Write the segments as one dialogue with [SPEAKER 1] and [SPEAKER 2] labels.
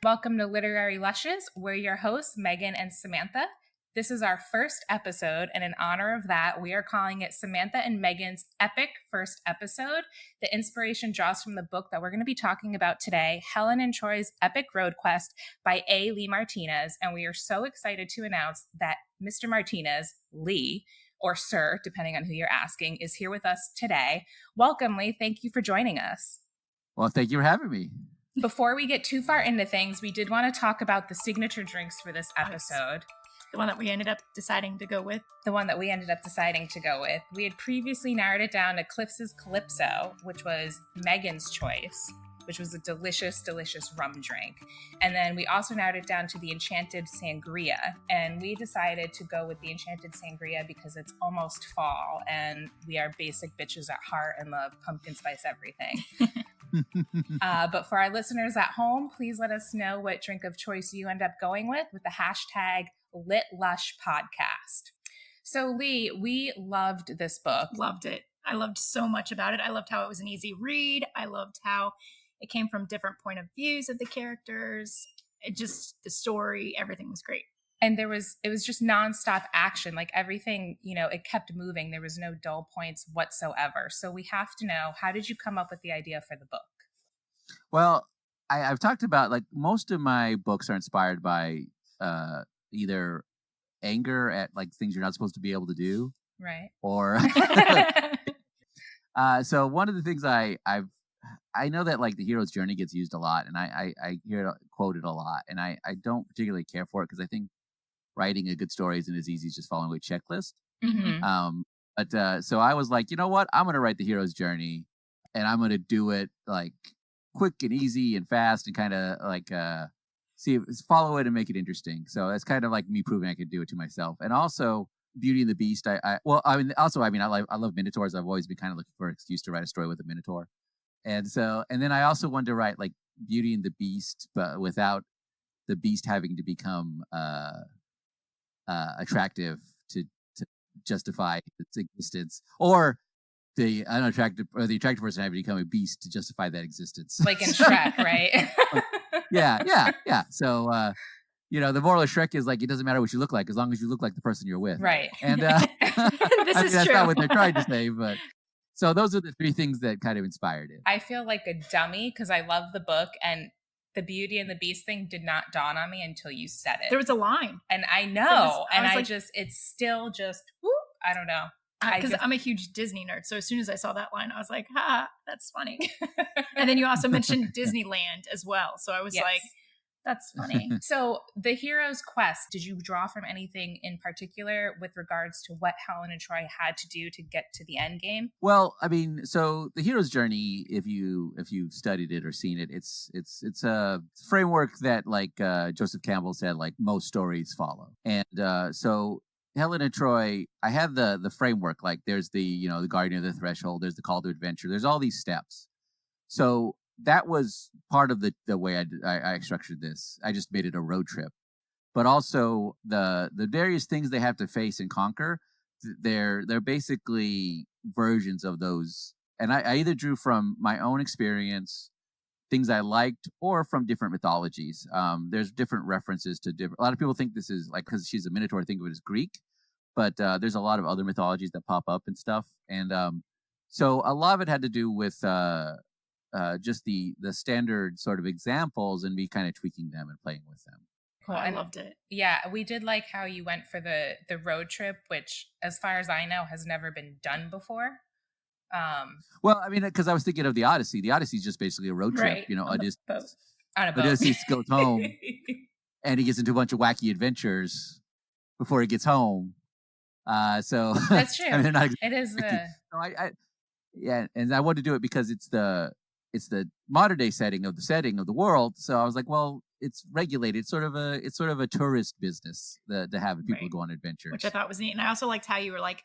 [SPEAKER 1] Welcome to Literary Lushes. We're your hosts, Megan and Samantha. This is our first episode, and in honor of that, we are calling it Samantha and Megan's epic first episode. The inspiration draws from the book that we're going to be talking about today, Helen and Troy's Epic Road Quest by A. Lee Martinez, and we are so excited to announce that Mr. Martinez, Lee, or Sir, depending on who you're asking, is here with us today. Welcome, Lee. Thank you for joining us.
[SPEAKER 2] Well, thank you for having me.
[SPEAKER 1] Before we get too far into things, we did want to talk about the signature drinks for this episode.
[SPEAKER 3] The one that we ended up deciding to go with.
[SPEAKER 1] We had previously narrowed it down to Cliff's Calypso, which was Megan's choice, which was a delicious, delicious rum drink. And then we also narrowed it down to the Enchanted Sangria. And we decided to go with the Enchanted Sangria because it's almost fall and we are basic bitches at heart and love pumpkin spice everything. But for our listeners at home, please let us know what drink of choice you end up going with the hashtag LitLushPodcast. So Lee, we loved this book.
[SPEAKER 3] Loved it. I loved so much about it. I loved how it was an easy read. I loved how it came from different point of views of the characters. The story, everything was great.
[SPEAKER 1] And it was just nonstop action. Like everything, it kept moving. There was no dull points whatsoever. So we have to know, how did you come up with the idea for the book?
[SPEAKER 2] Well, I've talked about, like, most of my books are inspired by either anger at, like, things you're not supposed to be able to do.
[SPEAKER 1] Right.
[SPEAKER 2] Or so one of the things I know that, like, the hero's journey gets used a lot, and I hear it quoted a lot, and I don't particularly care for it because I think writing a good story isn't as easy as just following a checklist.
[SPEAKER 1] Mm-hmm.
[SPEAKER 2] But so I was like, you know what? I'm going to write the hero's journey, and I'm going to do it like quick and easy and fast and kind of like follow it and make it interesting. So it's kind of like me proving I could do it to myself. And also Beauty and the Beast. I love Minotaurs. I've always been kind of looking for an excuse to write a story with a Minotaur. And then I also wanted to write like Beauty and the Beast, but without the beast having to become attractive to justify its existence, or the attractive person having to become a beast to justify that existence.
[SPEAKER 1] Like in Shrek, right?
[SPEAKER 2] Yeah. So, the moral of Shrek is, like, it doesn't matter what you look like as long as you look like the person you're with.
[SPEAKER 1] Right.
[SPEAKER 2] And
[SPEAKER 3] This is
[SPEAKER 2] that's
[SPEAKER 3] true.
[SPEAKER 2] not what they're trying to say, but so those are the three things that kind of inspired it.
[SPEAKER 1] I feel like a dummy because I love the book, and the Beauty and the Beast thing did not dawn on me until you said it.
[SPEAKER 3] There was a line.
[SPEAKER 1] And I know.
[SPEAKER 3] It's
[SPEAKER 1] still just, whoop, I don't know.
[SPEAKER 3] Because I'm a huge Disney nerd. So as soon as I saw that line, I was like, that's funny. And then you also mentioned Disneyland as well. So I was like, that's funny.
[SPEAKER 1] So the hero's quest, did you draw from anything in particular with regards to what Helen and Troy had to do to get to the end game?
[SPEAKER 2] Well, I mean, so the hero's journey, if you've studied it or seen it, it's a framework that, like, Joseph Campbell said, like, most stories follow. And so Helen and Troy, I have the framework. Like, there's the Guardian of the Threshold, there's the Call to Adventure, there's all these steps. So that was part of the way I structured this. I just made it a road trip, but also the various things they have to face and conquer. They're basically versions of those, and I either drew from my own experience, things I liked, or from different mythologies. There's different references to different. A lot of people think this is, like, because she's a Minotaur, think of it as Greek, but there's a lot of other mythologies that pop up and stuff. And so a lot of it had to do with just the standard sort of examples and me kind of tweaking them and playing with them.
[SPEAKER 1] Cool.
[SPEAKER 3] I loved it.
[SPEAKER 1] Yeah, we did like how you went for the road trip, which, as far as I know, has never been done before.
[SPEAKER 2] Well, I mean, because I was thinking of the Odyssey. The Odyssey is just basically a road trip,
[SPEAKER 1] right,
[SPEAKER 2] on
[SPEAKER 1] a boat.
[SPEAKER 2] Odysseus goes home and he gets into a bunch of wacky adventures before he gets home. So
[SPEAKER 1] that's true.
[SPEAKER 2] I mean,
[SPEAKER 1] it is.
[SPEAKER 2] So and I wanted to do it because it's the modern day setting of the world. So I was like, well, it's regulated. It's sort of a tourist business to have people go on adventures,
[SPEAKER 3] which I thought was neat. And I also liked how you were like,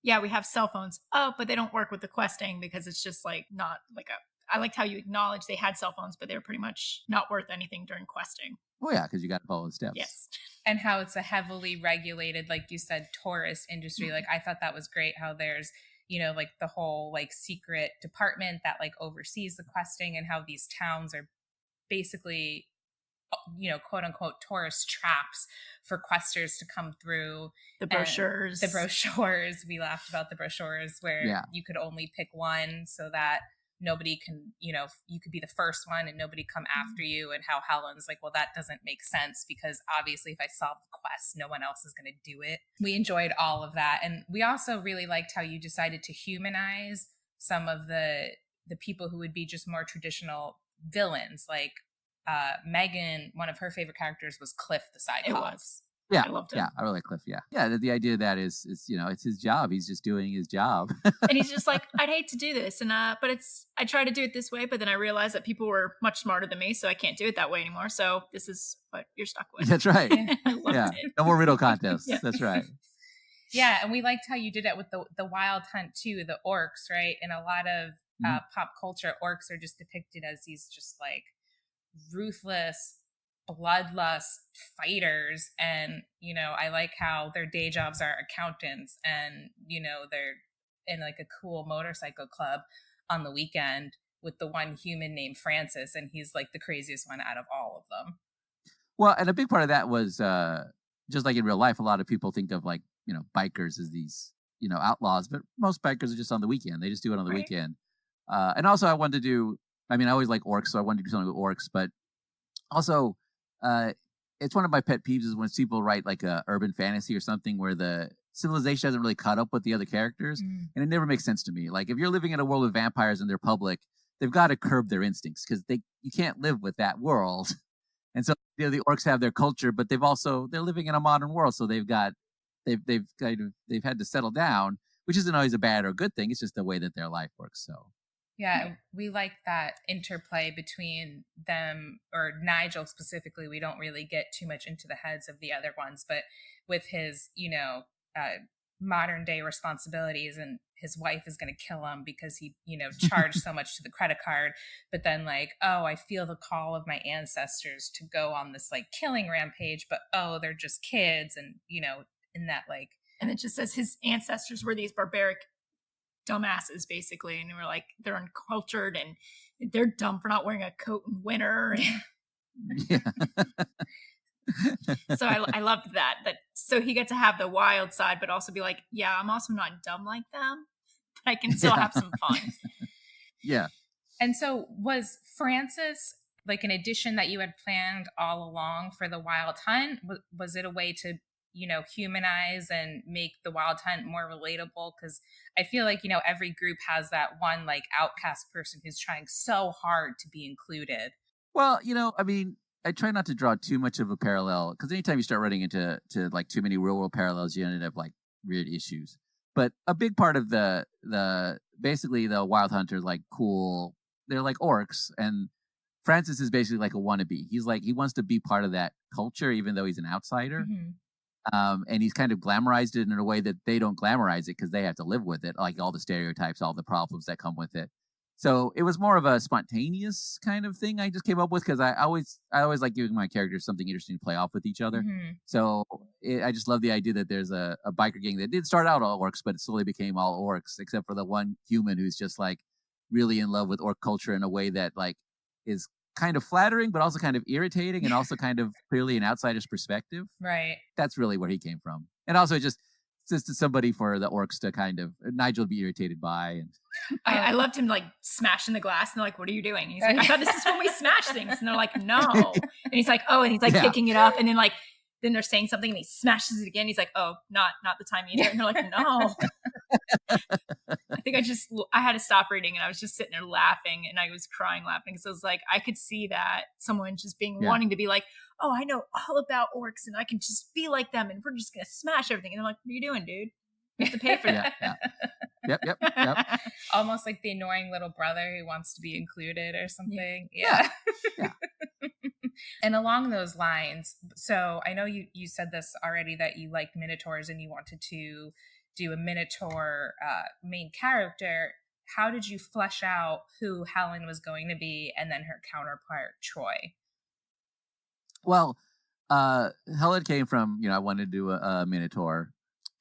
[SPEAKER 3] yeah, we have cell phones but they don't work with the questing because it's just like not like I liked how you acknowledged they had cell phones, but they were pretty much not worth anything during questing.
[SPEAKER 2] Oh yeah, because you got to follow the steps.
[SPEAKER 3] Yes.
[SPEAKER 1] And how it's a heavily regulated, like you said, tourist industry. Like, I thought that was great how there's, like the whole like secret department that like oversees the questing, and how these towns are basically quote unquote tourist traps for questers to come through.
[SPEAKER 3] The brochures.
[SPEAKER 1] We laughed about the brochures where you could only pick one so that nobody can, you could be the first one and nobody come after you, and how Helen's like, well, that doesn't make sense because obviously if I solve the quest, no one else is going to do it. We enjoyed all of that. And we also really liked how you decided to humanize some of the people who would be just more traditional villains. Like Megan, one of her favorite characters was Cliff the Cyclops.
[SPEAKER 3] It was.
[SPEAKER 2] Yeah,
[SPEAKER 3] I loved him.
[SPEAKER 2] Yeah, I really like Cliff. Yeah. The idea of that is it's his job. He's just doing his job.
[SPEAKER 3] And he's just like, I'd hate to do this, and but I try to do it this way, but then I realized that people were much smarter than me, so I can't do it that way anymore. So this is what you're stuck with.
[SPEAKER 2] That's right.
[SPEAKER 3] I loved it.
[SPEAKER 2] No more riddle contests.
[SPEAKER 3] Yeah.
[SPEAKER 2] That's right.
[SPEAKER 1] Yeah, and we liked how you did it with the wild hunt too, the orks, right? In a lot of pop culture, orks are just depicted as these just like ruthless, bloodlust fighters. And I like how their day jobs are accountants, and they're in like a cool motorcycle club on the weekend with the one human named Francis, and he's like the craziest one out of all of them.
[SPEAKER 2] Well, and a big part of that was just like in real life, a lot of people think of like bikers as these outlaws, but most bikers are just on the weekend. They just do it on the weekend. And also I wanted to do, I always like orcs, so I wanted to do something with orcs, but also it's one of my pet peeves is when people write like a urban fantasy or something where the civilization hasn't really caught up with the other characters, and it never makes sense to me. Like if you're living in a world with vampires and they're public, they've got to curb their instincts because you can't live with that world. And so the orcs have their culture, but they're living in a modern world, so they've had to settle down, which isn't always a bad or good thing. It's just the way that their life works. So
[SPEAKER 1] yeah, we like that interplay between them, or Nigel specifically. We don't really get too much into the heads of the other ones, but with his modern day responsibilities, and his wife is going to kill him because he charged so much to the credit card, but then like, oh, I feel the call of my ancestors to go on this like killing rampage, but oh, they're just kids, and in that like,
[SPEAKER 3] and it just says his ancestors were these barbaric dumbasses basically, and we're like, they're uncultured and they're dumb for not wearing a coat in winter. So I loved that so he got to have the wild side, but also be like, yeah, I'm also not dumb like them, but I can still have some fun.
[SPEAKER 2] Yeah.
[SPEAKER 1] And so was Francis like an addition that you had planned all along for the wild hunt? Was it a way to humanize and make the wild hunt more relatable? Because I feel like every group has that one like outcast person who's trying so hard to be included.
[SPEAKER 2] Well, I try not to draw too much of a parallel, because anytime you start running into like too many real world parallels, you end up like weird issues. But a big part of the basically the wild hunters, like cool, they're like orcs, and Francis is basically like a wannabe. He's like, he wants to be part of that culture even though he's an outsider.
[SPEAKER 1] Mm-hmm.
[SPEAKER 2] And he's kind of glamorized it in a way that they don't glamorize it because they have to live with it, like all the stereotypes, all the problems that come with it. So it was more of a spontaneous kind of thing I just came up with, because I always like giving my characters something interesting to play off with each other.
[SPEAKER 1] Mm-hmm.
[SPEAKER 2] So I just love the idea that there's a biker gang that did start out all orcs, but it slowly became all orcs, except for the one human who's just like really in love with orc culture in a way that like is kind of flattering, but also kind of irritating, and also kind of clearly an outsider's perspective.
[SPEAKER 1] Right.
[SPEAKER 2] That's really where he came from. And also just somebody for the orcs to kind of, Nigel would be irritated by. And
[SPEAKER 3] I loved him like smashing the glass, and they're like, what are you doing? And he's like, I thought this is when we smash things. And they're like, no. And he's like, oh, and he's like picking it up, and then they're saying something and he smashes it again. He's like, oh, not the time either. And they're like, no. I think I had to stop reading, and I was just sitting there laughing, and I was crying laughing. So it was like, I could see that someone just wanting to be like, oh, I know all about orcs and I can just be like them and we're just going to smash everything. And I'm like, what are you doing, dude? You have to pay for that.
[SPEAKER 2] Yep.
[SPEAKER 1] Almost like the annoying little brother who wants to be included or something.
[SPEAKER 2] Yeah.
[SPEAKER 1] And along those lines, so I know you said this already, that you liked Minotaurs and you wanted to do a Minotaur main character. How did you flesh out who Helen was going to be and then her counterpart, Troy?
[SPEAKER 2] Well, Helen came from, I wanted to do a Minotaur.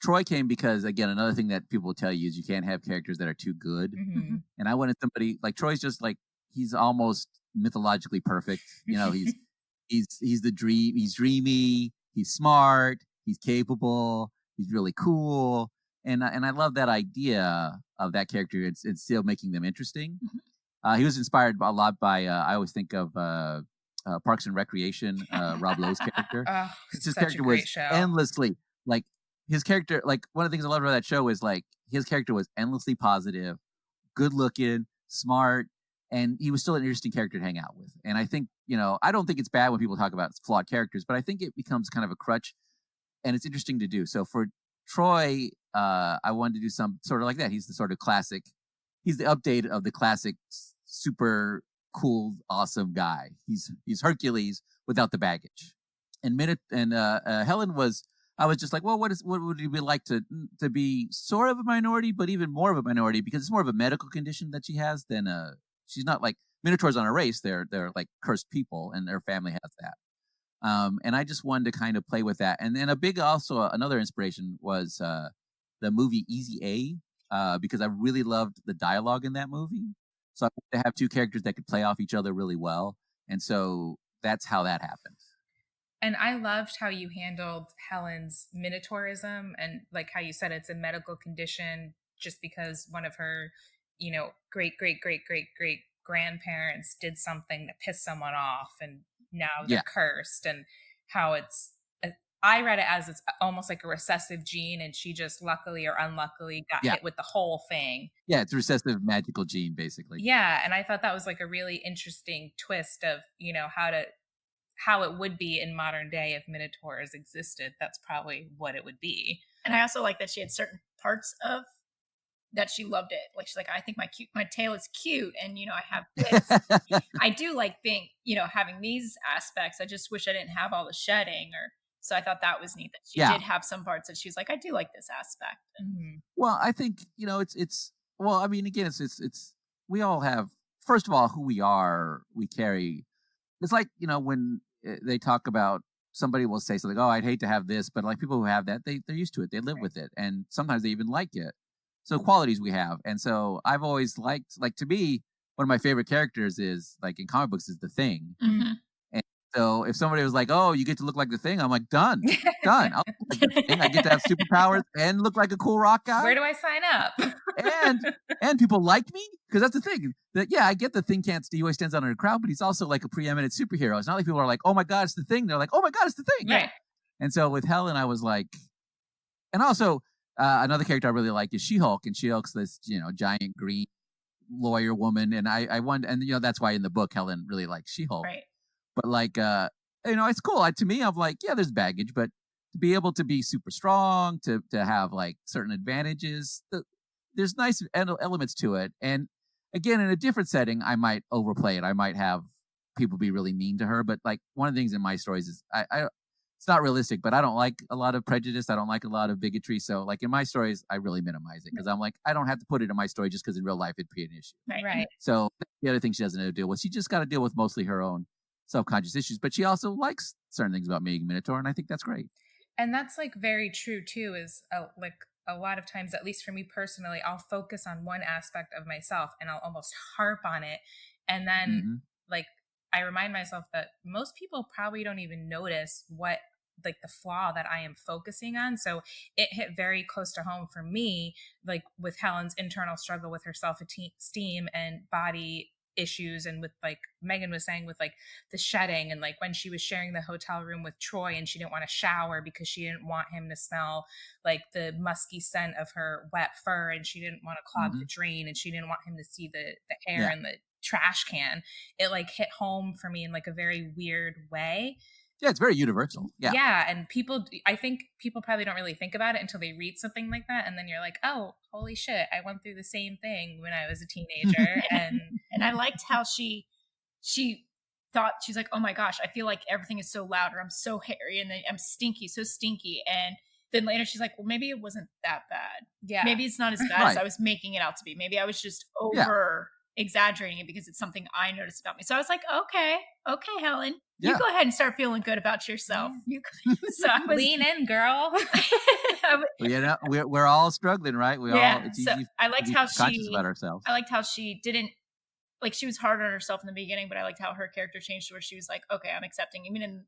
[SPEAKER 2] Troy came because, again, another thing that people will tell you is you can't have characters that are too good.
[SPEAKER 1] Mm-hmm.
[SPEAKER 2] And I wanted somebody like Troy's just like, he's almost mythologically perfect. He's he's the dream. He's dreamy. He's smart. He's capable. He's really cool. And I love that idea of that character. It's still making them interesting. He was inspired a lot by. I always think of Parks and Recreation. Rob Lowe's character.
[SPEAKER 1] Oh,
[SPEAKER 2] His
[SPEAKER 1] such a
[SPEAKER 2] character
[SPEAKER 1] great
[SPEAKER 2] was
[SPEAKER 1] show.
[SPEAKER 2] endlessly like his character. Like one of the things I loved about that show is like his character was endlessly positive, good looking, smart, and he was still an interesting character to hang out with. And I think I don't think it's bad when people talk about flawed characters, but I think it becomes kind of a crutch, and it's interesting to do. So for Troy, I wanted to do some sort of like that. He's the sort of classic. He's the update of the classic super cool, awesome guy. He's Hercules without the baggage. And Helen was. I was just like, well, what would it be like to be sort of a minority, but even more of a minority because it's more of a medical condition that she has than she's not like Minotaurs on a race. They're like cursed people, and their family has that. And I just wanted to kind of play with that. And then another inspiration was the movie Easy A, because I really loved the dialogue in that movie. So I wanted to have two characters that could play off each other really well. And so that's how that happened.
[SPEAKER 1] And I loved how you handled Helen's Minotaurism, and like how you said it's a medical condition just because one of her, great grandparents did something to piss someone off and now they're cursed, and how I read it as it's almost like a recessive gene, and she just luckily or unluckily got hit with the whole thing.
[SPEAKER 2] Yeah, it's a recessive magical gene, basically.
[SPEAKER 1] Yeah, and I thought that was like a really interesting twist of, how it would be in modern day if Minotaurs existed. That's probably what it would be.
[SPEAKER 3] And I also like that she had certain parts of that she loved it. Like she's like, I think my tail is cute, and I have this. I do like being, having these aspects. I just wish I didn't have all the shedding, so I thought that was neat that she did have some parts that she's like, I do like this aspect.
[SPEAKER 1] Mm-hmm.
[SPEAKER 2] Well, I think it's well, I mean, again, it's we all have, first of all, who we are. We carry. It's like when they talk about, somebody will say something, oh, I'd hate to have this, but like people who have that, they're used to it, they live with it, and sometimes they even like it. So qualities we have. And so I've always liked, like, to me, one of my favorite characters is, like, in comic books, is the Thing.
[SPEAKER 3] Mm-hmm.
[SPEAKER 2] And so if somebody was like, oh, you get to look like the Thing, I'm like, done. I'll look like the Thing. I get to have superpowers and look like a cool rock guy.
[SPEAKER 1] Where do I sign up?
[SPEAKER 2] and people like me, because that's the thing. That I get the Thing he always stands out in a crowd, but he's also like a preeminent superhero. It's not like people are like, oh my God, it's the Thing. They're like, oh my God, it's the Thing.
[SPEAKER 1] Right.
[SPEAKER 2] And so with Helen, I was like, and also another character I really like is She-Hulk, and She-Hulk's this, giant green lawyer woman. And I wanted, and that's why in the book, Helen really likes She-Hulk.
[SPEAKER 3] Right.
[SPEAKER 2] But like, it's cool. To me, I'm like, yeah, there's baggage, but to be able to be super strong, to have like certain advantages, there's nice elements to it. And again, in a different setting, I might overplay it. I might have people be really mean to her. But like one of the things in my stories is it's not realistic, but I don't like a lot of prejudice. I don't like a lot of bigotry. So like in my stories, I really minimize it because I'm like, I don't have to put it in my story just because in real life it'd be an issue.
[SPEAKER 1] Right.
[SPEAKER 2] So the other thing she doesn't have to deal with, she just got to deal with mostly her own self-conscious issues, but she also likes certain things about being a Minotaur, and I think that's great.
[SPEAKER 1] And that's like very true too, is like a lot of times, at least for me personally, I'll focus on one aspect of myself and I'll almost harp on it. And then like I remind myself that most people probably don't even notice what like the flaw that I am focusing on. So it hit very close to home for me, like with Helen's internal struggle with her self-esteem and body issues, and with like Megan was saying with like the shedding, and like when she was sharing the hotel room with Troy and she didn't want to shower because she didn't want him to smell like the musky scent of her wet fur, and she didn't want to clog the drain, and she didn't want him to see the hair in the trash can. It like hit home for me in like a very weird way.
[SPEAKER 2] Yeah, it's very universal.
[SPEAKER 1] Yeah, and I think people probably don't really think about it until they read something like that, and then you're like, oh, holy shit, I went through the same thing when I was a teenager.
[SPEAKER 3] And I liked how she thought, she's like, oh my gosh, I feel like everything is so loud, or I'm so hairy, and then I'm so stinky. And then later she's like, well, maybe it wasn't that bad. Yeah, maybe it's not as bad as I was making it out to be. Maybe I was just over exaggerating it because it's something I noticed about me. So I was like, okay, Helen, you go ahead and start feeling good about yourself. So I was,
[SPEAKER 1] lean in, girl.
[SPEAKER 2] We're all struggling, right? It's
[SPEAKER 3] so
[SPEAKER 2] easy.
[SPEAKER 3] I liked how
[SPEAKER 2] conscious about ourselves.
[SPEAKER 3] I liked how she didn't like she was hard on herself in the beginning, but I liked how her character changed to where she was like, okay, I'm accepting. Even in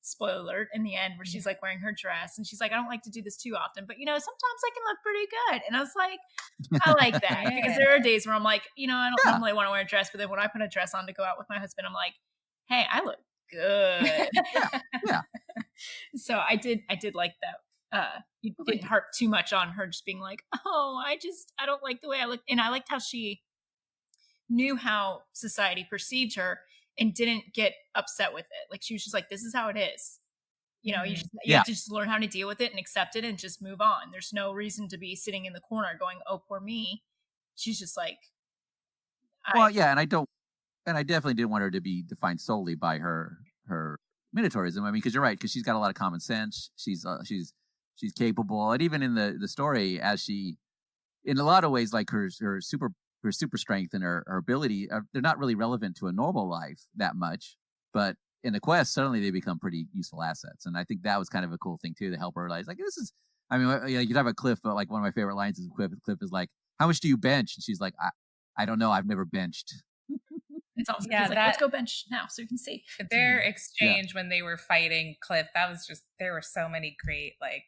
[SPEAKER 3] spoiler alert in the end where she's like wearing her dress and she's like, I don't like to do this too often, but sometimes I can look pretty good. And I was like, I like that because there are days where I'm like, I don't normally want to wear a dress, but then when I put a dress on to go out with my husband, I'm like, hey, I look good.
[SPEAKER 2] Yeah.
[SPEAKER 3] So I did like that. You didn't harp too much on her just being like, oh, I don't like the way I look. And I liked how she knew how society perceived her and didn't get upset with it. Like she was just like, this is how it is. You have to just learn how to deal with it and accept it and just move on. There's no reason to be sitting in the corner going, oh, poor me. She's just like,
[SPEAKER 2] and I definitely didn't want her to be defined solely by her Minotaurism. I mean, because you're right, because she's got a lot of common sense. She's capable, and even in the story, as she, in a lot of ways, like her super strength and her ability, they're not really relevant to a normal life that much, but in the quest, suddenly they become pretty useful assets. And I think that was kind of a cool thing too, to help her realize, like, this is, I mean, you talk about Cliff, but like one of my favorite lines is Cliff is like, how much do you bench? And she's like, I don't know, I've never benched.
[SPEAKER 3] It's awesome. He's like, let's go bench now so you can see.
[SPEAKER 1] Their exchange when they were fighting Cliff, that was just, there were so many great like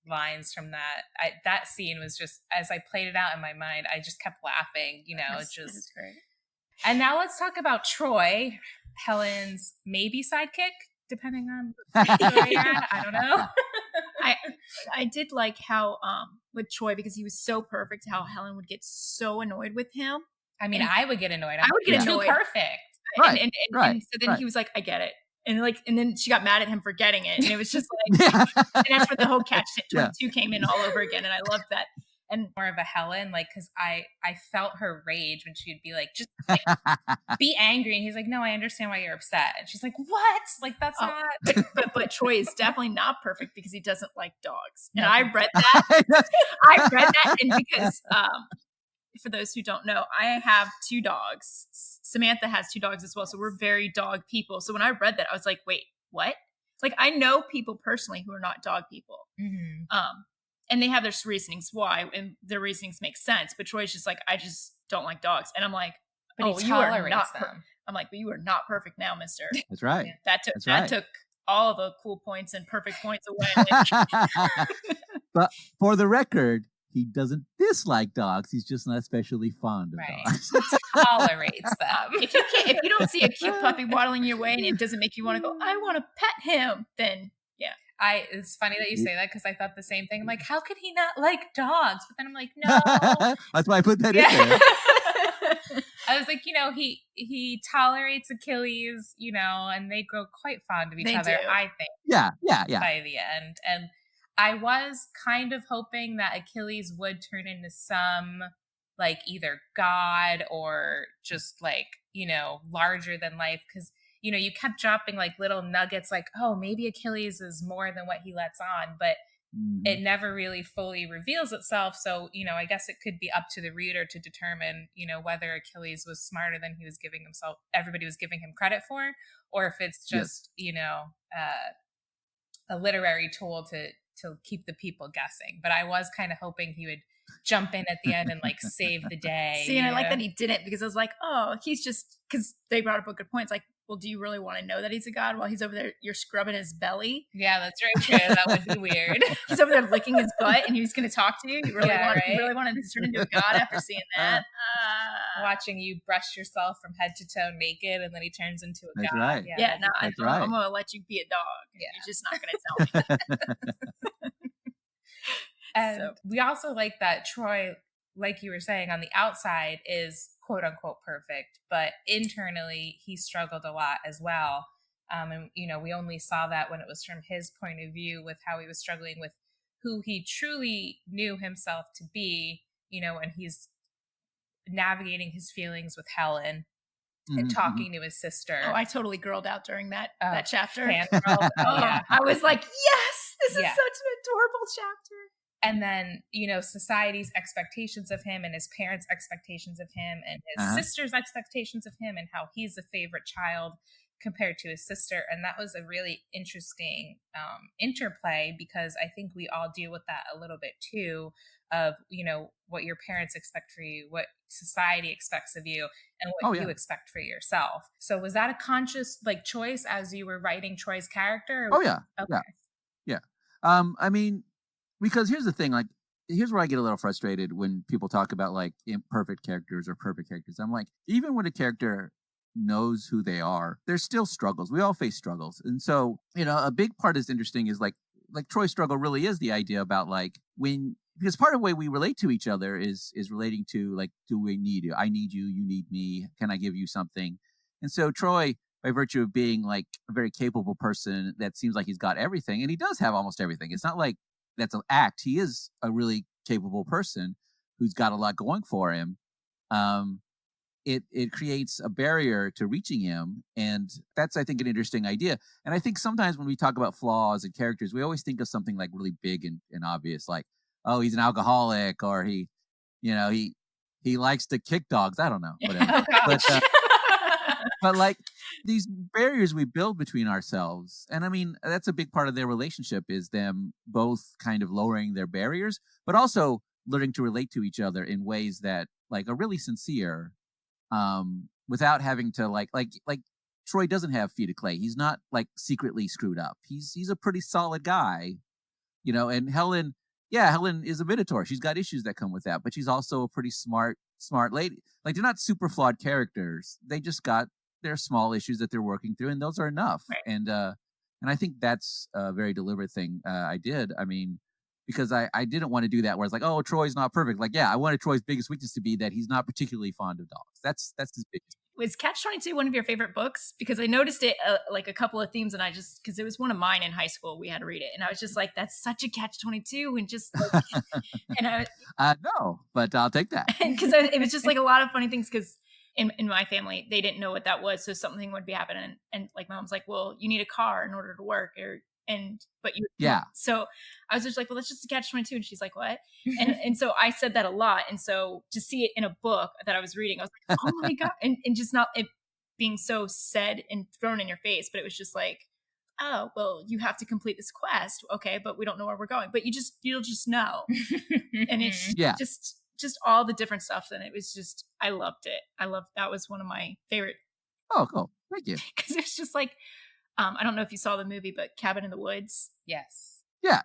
[SPEAKER 1] lines from that. That scene was just, as I played it out in my mind, I just kept laughing,
[SPEAKER 3] Yes,
[SPEAKER 1] it just
[SPEAKER 3] great.
[SPEAKER 1] And now let's talk about Troy, Helen's maybe sidekick, depending on where you're at. I don't know.
[SPEAKER 3] I did like how with Troy, because he was so perfect, how Helen would get so annoyed with him.
[SPEAKER 1] I mean, I would get annoyed.
[SPEAKER 3] I would get annoyed.
[SPEAKER 1] Too perfect.
[SPEAKER 2] Right.
[SPEAKER 3] And so then he was like, I get it. And then she got mad at him for getting it. And it was just like, and that's where the whole catch-22 came in all over again. And I loved that. And
[SPEAKER 1] more of a Helen, like, because I felt her rage when she'd be like, just like, be angry. And he's like, no, I understand why you're upset. And she's like, what? Like, that's not.
[SPEAKER 3] But Troy is definitely not perfect because he doesn't like dogs. And I read that. And because, for those who don't know, I have 2 dogs. Samantha has 2 dogs as well. So we're very dog people. So when I read that, I was like, wait, what? Like, I know people personally who are not dog people.
[SPEAKER 1] Mm-hmm.
[SPEAKER 3] And they have their reasonings why, and their reasonings make sense. But Troy's just like, I just don't like dogs. And I'm like,
[SPEAKER 1] but he tolerates them.
[SPEAKER 3] I'm like, but you are not perfect now, mister.
[SPEAKER 2] That's right.
[SPEAKER 3] That took all the cool points and perfect points away.
[SPEAKER 2] But for the record, he doesn't dislike dogs. He's just not especially fond of dogs.
[SPEAKER 1] He tolerates them.
[SPEAKER 3] If you don't see a cute puppy waddling your way and it doesn't make you want to go, I want to pet him, then yeah.
[SPEAKER 1] It's funny that you say that because I thought the same thing. I'm like, how could he not like dogs? But then I'm like, no.
[SPEAKER 2] That's why I put that in there.
[SPEAKER 1] I was like, he tolerates Achilles, and they grow quite fond of each other, I think.
[SPEAKER 2] Yeah.
[SPEAKER 1] By the end. And I was kind of hoping that Achilles would turn into some, like, either god or just, like, larger than life. Because, you kept dropping, like, little nuggets, like, oh, maybe Achilles is more than what he lets on. But it never really fully reveals itself. So, I guess it could be up to the reader to determine, whether Achilles was smarter than he was giving himself, everybody was giving him credit for, or if it's just, a literary tool to keep the people guessing. But I was kind of hoping he would jump in at the end and like save the day.
[SPEAKER 3] See, and I like that he didn't, because I was like, oh, he's just, because they brought up a good point. It's like, well, do you really want to know that he's a god while he's over there, you're scrubbing his belly?
[SPEAKER 1] Yeah, that's very true. That would be weird.
[SPEAKER 3] He's over there licking his butt and he's going to talk to you. You really wanted to turn into a god after seeing that?
[SPEAKER 1] Watching you brush yourself from head to toe naked, and then he turns into a god.
[SPEAKER 2] Right.
[SPEAKER 3] Yeah, no, I'm going to let you be a dog. Yeah. You're just not going to tell me.
[SPEAKER 1] And we also like that Troy, like you were saying, on the outside is quote unquote perfect, but internally he struggled a lot as well. And, we only saw that when it was from his point of view, with how he was struggling with who he truly knew himself to be, and he's navigating his feelings with Helen and talking to his sister.
[SPEAKER 3] Oh, I totally girled out during that chapter.
[SPEAKER 1] Yeah.
[SPEAKER 3] I was like, yes, this is such an adorable chapter.
[SPEAKER 1] And then, society's expectations of him and his parents' expectations of him and his sister's expectations of him and how he's the favorite child. compared to his sister. And that was a really interesting interplay, because I think we all deal with that a little bit too, of, what your parents expect for you, what society expects of you, and what you expect for yourself. So was that a conscious choice as you were writing Troy's character?
[SPEAKER 2] Oh yeah.
[SPEAKER 1] Okay.
[SPEAKER 2] Yeah. I mean, because here's the thing, here's where I get a little frustrated when people talk about imperfect characters or perfect characters. I'm like, even when a character knows who they are, there's still struggles. We all face struggles. And so, a big part is interesting is like Troy's struggle really is the idea about because part of the way we relate to each other is relating to do we need you? I need you, you need me. Can I give you something? And so Troy, by virtue of being a very capable person that seems like he's got everything, and he does have almost everything. It's not like that's an act. He is a really capable person who's got a lot going for him. It creates a barrier to reaching him. And that's, I think, an interesting idea. And I think sometimes when we talk about flaws and characters, we always think of something really big and obvious, oh, he's an alcoholic, or he likes to kick dogs. I don't know, whatever. But these barriers we build between ourselves, and I mean, that's a big part of their relationship, is them both kind of lowering their barriers, but also learning to relate to each other in ways that are really sincere, without having to like Troy doesn't have feet of clay. He's not secretly screwed up. He's a pretty solid guy, and Helen is a Minotaur. She's got issues that come with that, but she's also a pretty smart lady. They're not super flawed characters. They just got their small issues that they're working through, and those are enough.
[SPEAKER 3] Right.
[SPEAKER 2] And I think that's a very deliberate thing I did. I mean, because I didn't want to do that where it's oh, Troy's not perfect. I wanted Troy's biggest weakness to be that he's not particularly fond of dogs. That's his biggest.
[SPEAKER 3] Was Catch-22 one of your favorite books? Because I noticed it a couple of themes, and because it was one of mine in high school, we had to read it, and I was just that's such a Catch-22, and just and
[SPEAKER 2] no, but I'll take that,
[SPEAKER 3] because it was just a lot of funny things, because in my family they didn't know what that was, so something would be happening, and my mom's well, you need a car in order to work, so I was just well, let's just Catch-22, and she's what? and so I said that a lot, and so to see it in a book that I was reading, I was oh my god, and just not it being so said and thrown in your face, but it was just oh, well, you have to complete this quest, okay, but we don't know where we're going, but you'll just know. And it's just all the different stuff, and it was just, I loved it. That was one of my favorite.
[SPEAKER 2] Oh, cool, thank you.
[SPEAKER 3] Because it's just I don't know if you saw the movie, but Cabin in the Woods.
[SPEAKER 1] Yes.
[SPEAKER 3] Yeah.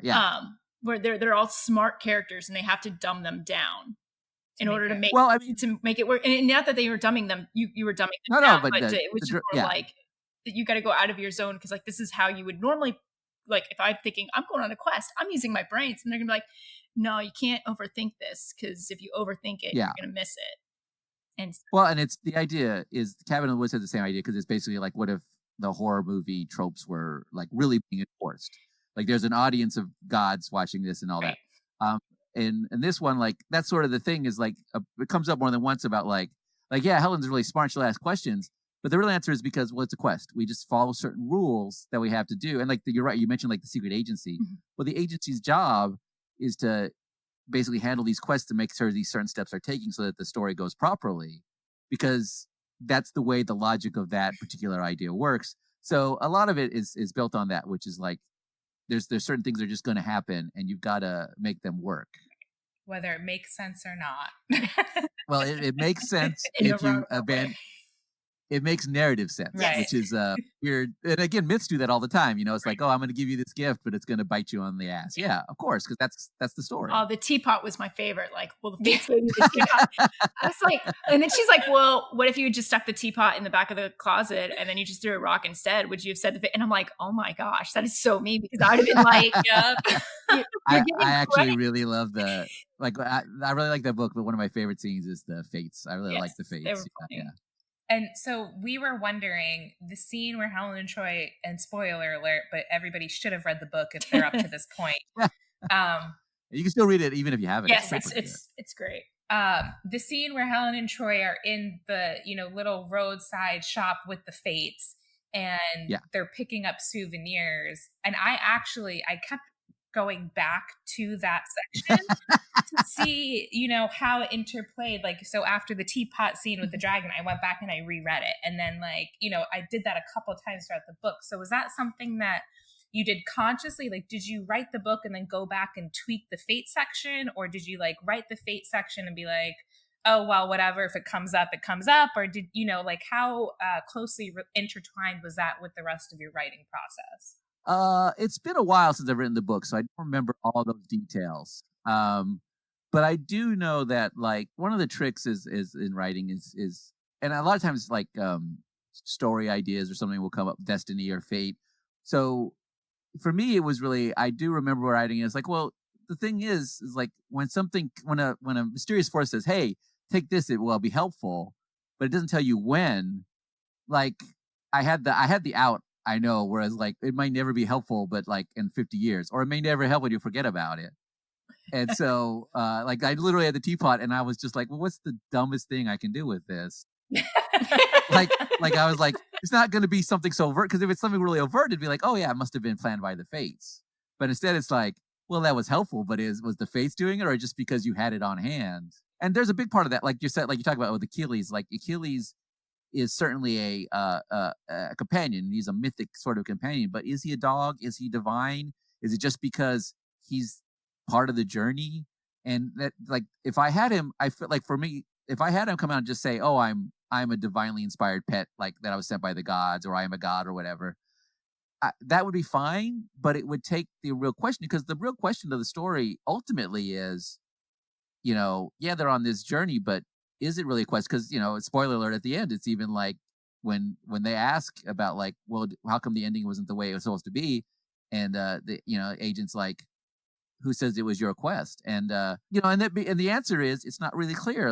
[SPEAKER 3] Where they're all smart characters, and they have to dumb them down in order to make to make it work. And not that they were dumbing them, you were dumbing them down, but it was just more that you got to go out of your zone, because this is how you would normally, if I'm thinking I'm going on a quest, I'm using my brains, and they're gonna be no, you can't overthink this, because if you overthink it, you're gonna miss it. And
[SPEAKER 2] it's the idea is Cabin in the Woods has the same idea, because it's basically what if the horror movie tropes were really being enforced. There's an audience of gods watching this and all that. And this one, that's sort of the thing is it comes up more than once about Helen's really smart, she'll ask questions, but the real answer is because, well, it's a quest. We just follow certain rules that we have to do. And you're right, you mentioned the secret agency. Mm-hmm. Well, the agency's job is to basically handle these quests to make sure these certain steps are taken so that the story goes properly, because that's the way the logic of that particular idea works. So a lot of it is built on that, which is there's certain things that are just going to happen, and you've got to make them work,
[SPEAKER 1] whether it makes sense or not.
[SPEAKER 2] Well, it makes sense if you abandon. It makes narrative sense, right, which is weird. And again, myths do that all the time. It's oh, I'm going to give you this gift, but it's going to bite you on the ass. Yeah, of course, because that's the story.
[SPEAKER 3] Oh, the teapot was my favorite. Well, the fates gave me the teapot. I was and then she's well, what if you had just stuck the teapot in the back of the closet and then you just threw a rock instead? Would you have said the? And I'm oh my gosh, that is so me, because I would have been yep.
[SPEAKER 2] I actually really love the I really like that book, but one of my favorite scenes is the fates. I really like the fates.
[SPEAKER 3] They were funny.
[SPEAKER 2] Yeah.
[SPEAKER 1] And so we were wondering, the scene where Helen and Troy, and spoiler alert, but everybody should have read the book if they're up to this point.
[SPEAKER 2] You can still read it even if you haven't.
[SPEAKER 3] Yes, it's great.
[SPEAKER 1] The scene where Helen and Troy are in the little roadside shop with the fates, and they're picking up souvenirs. And I kept going back to that section to see, how it interplayed. Like, so after the teapot scene with the dragon, I went back and I reread it. And then I did that a couple times throughout the book. So was that something that you did consciously? Like, did you write the book and then go back and tweak the fate section? Or did you write the fate section and be like, oh, well, whatever, if it comes up, it comes up? Or did, how closely intertwined was that with the rest of your writing process?
[SPEAKER 2] It's been a while since I've written the book, so I don't remember all those details. But I do know that one of the tricks is in writing is and a lot of times story ideas or something will come up, destiny or fate. So for me, it was really, I do remember writing it. It's well, the thing is when a mysterious force says, hey, take this, it will be helpful, but it doesn't tell you when. I had the out, I know, whereas it might never be helpful, but in 50 years, or it may never help when you forget about it. And so I literally had the teapot and I was just well, what's the dumbest thing I can do with this? I was it's not going to be something so overt, because if it's something really overt, it'd be oh yeah, it must have been planned by the fates. But instead it's well, that was helpful, but was the fates doing it, or just because you had it on hand? And there's a big part of that, you said, you talk about with Achilles. Achilles is certainly a companion. He's a mythic sort of companion, but is he a dog? Is he divine? Is it just because he's part of the journey? And that, if I had him, I feel for me, if I had him come out and just say, oh, I'm a divinely inspired pet, that I was sent by the gods, or I am a god, or whatever, that would be fine. But it would take the real question, because the real question of the story ultimately is, yeah, they're on this journey, but is it really a quest? Because, spoiler alert, at the end, it's even when they ask about well, how come the ending wasn't the way it was supposed to be? And the agent's who says it was your quest? And and the answer is, it's not really clear.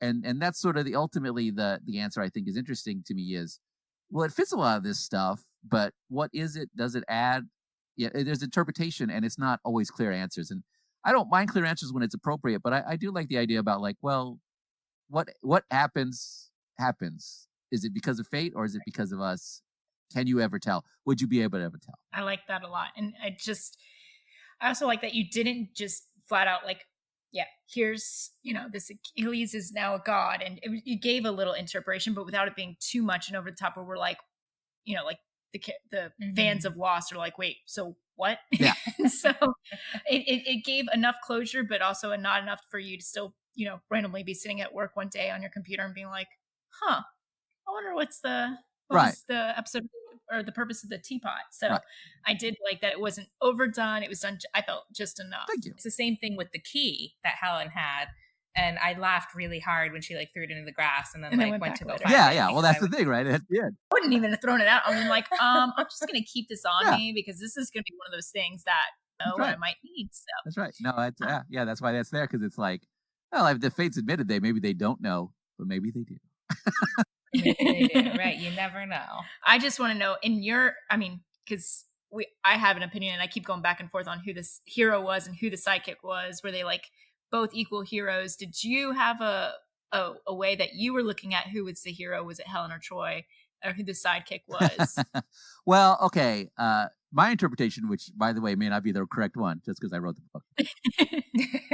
[SPEAKER 2] And that's sort of ultimately the answer I think is interesting to me is, well, it fits a lot of this stuff, but what is it? Does it add? Yeah, there's interpretation, and it's not always clear answers. And I don't mind clear answers when it's appropriate, but I do like the idea about well, what happens? Is it because of fate, or is it because of us? Can you ever tell? Would you be able to ever tell?
[SPEAKER 3] I like that a lot. And I also like that you didn't just flat out yeah, here's, this Achilles is now a god. And you gave a little interpretation, but without it being too much and over the top, where we're the fans of Lost are wait, so what?
[SPEAKER 2] Yeah.
[SPEAKER 3] So it gave enough closure, but also not enough for you to still, randomly be sitting at work one day on your computer and being I wonder what was the episode or the purpose of the teapot. So I did like that it wasn't overdone. It was done, I felt, just enough.
[SPEAKER 2] Thank you.
[SPEAKER 1] It's the same thing with the key that Helen had. And I laughed really hard when she threw it into the grass and then went to go find it.
[SPEAKER 2] Yeah. Well, that's the thing, right? That's good.
[SPEAKER 3] I wouldn't even have thrown it out. I'm I'm just going to keep this on me, because this is going to be one of those things that I might need. So
[SPEAKER 2] that's right. No, that's that's why that's there, because it's well, if the fates admitted maybe they don't know, but maybe they do.
[SPEAKER 1] Maybe they do, right? You never know.
[SPEAKER 3] I just want to know because I have an opinion, and I keep going back and forth on who this hero was and who the sidekick was. Were they both equal heroes? Did you have a way that you were looking at who was the hero? Was it Helen or Troy, or who the sidekick was?
[SPEAKER 2] Well, okay. My interpretation, which by the way may not be the correct one, just because I wrote the book,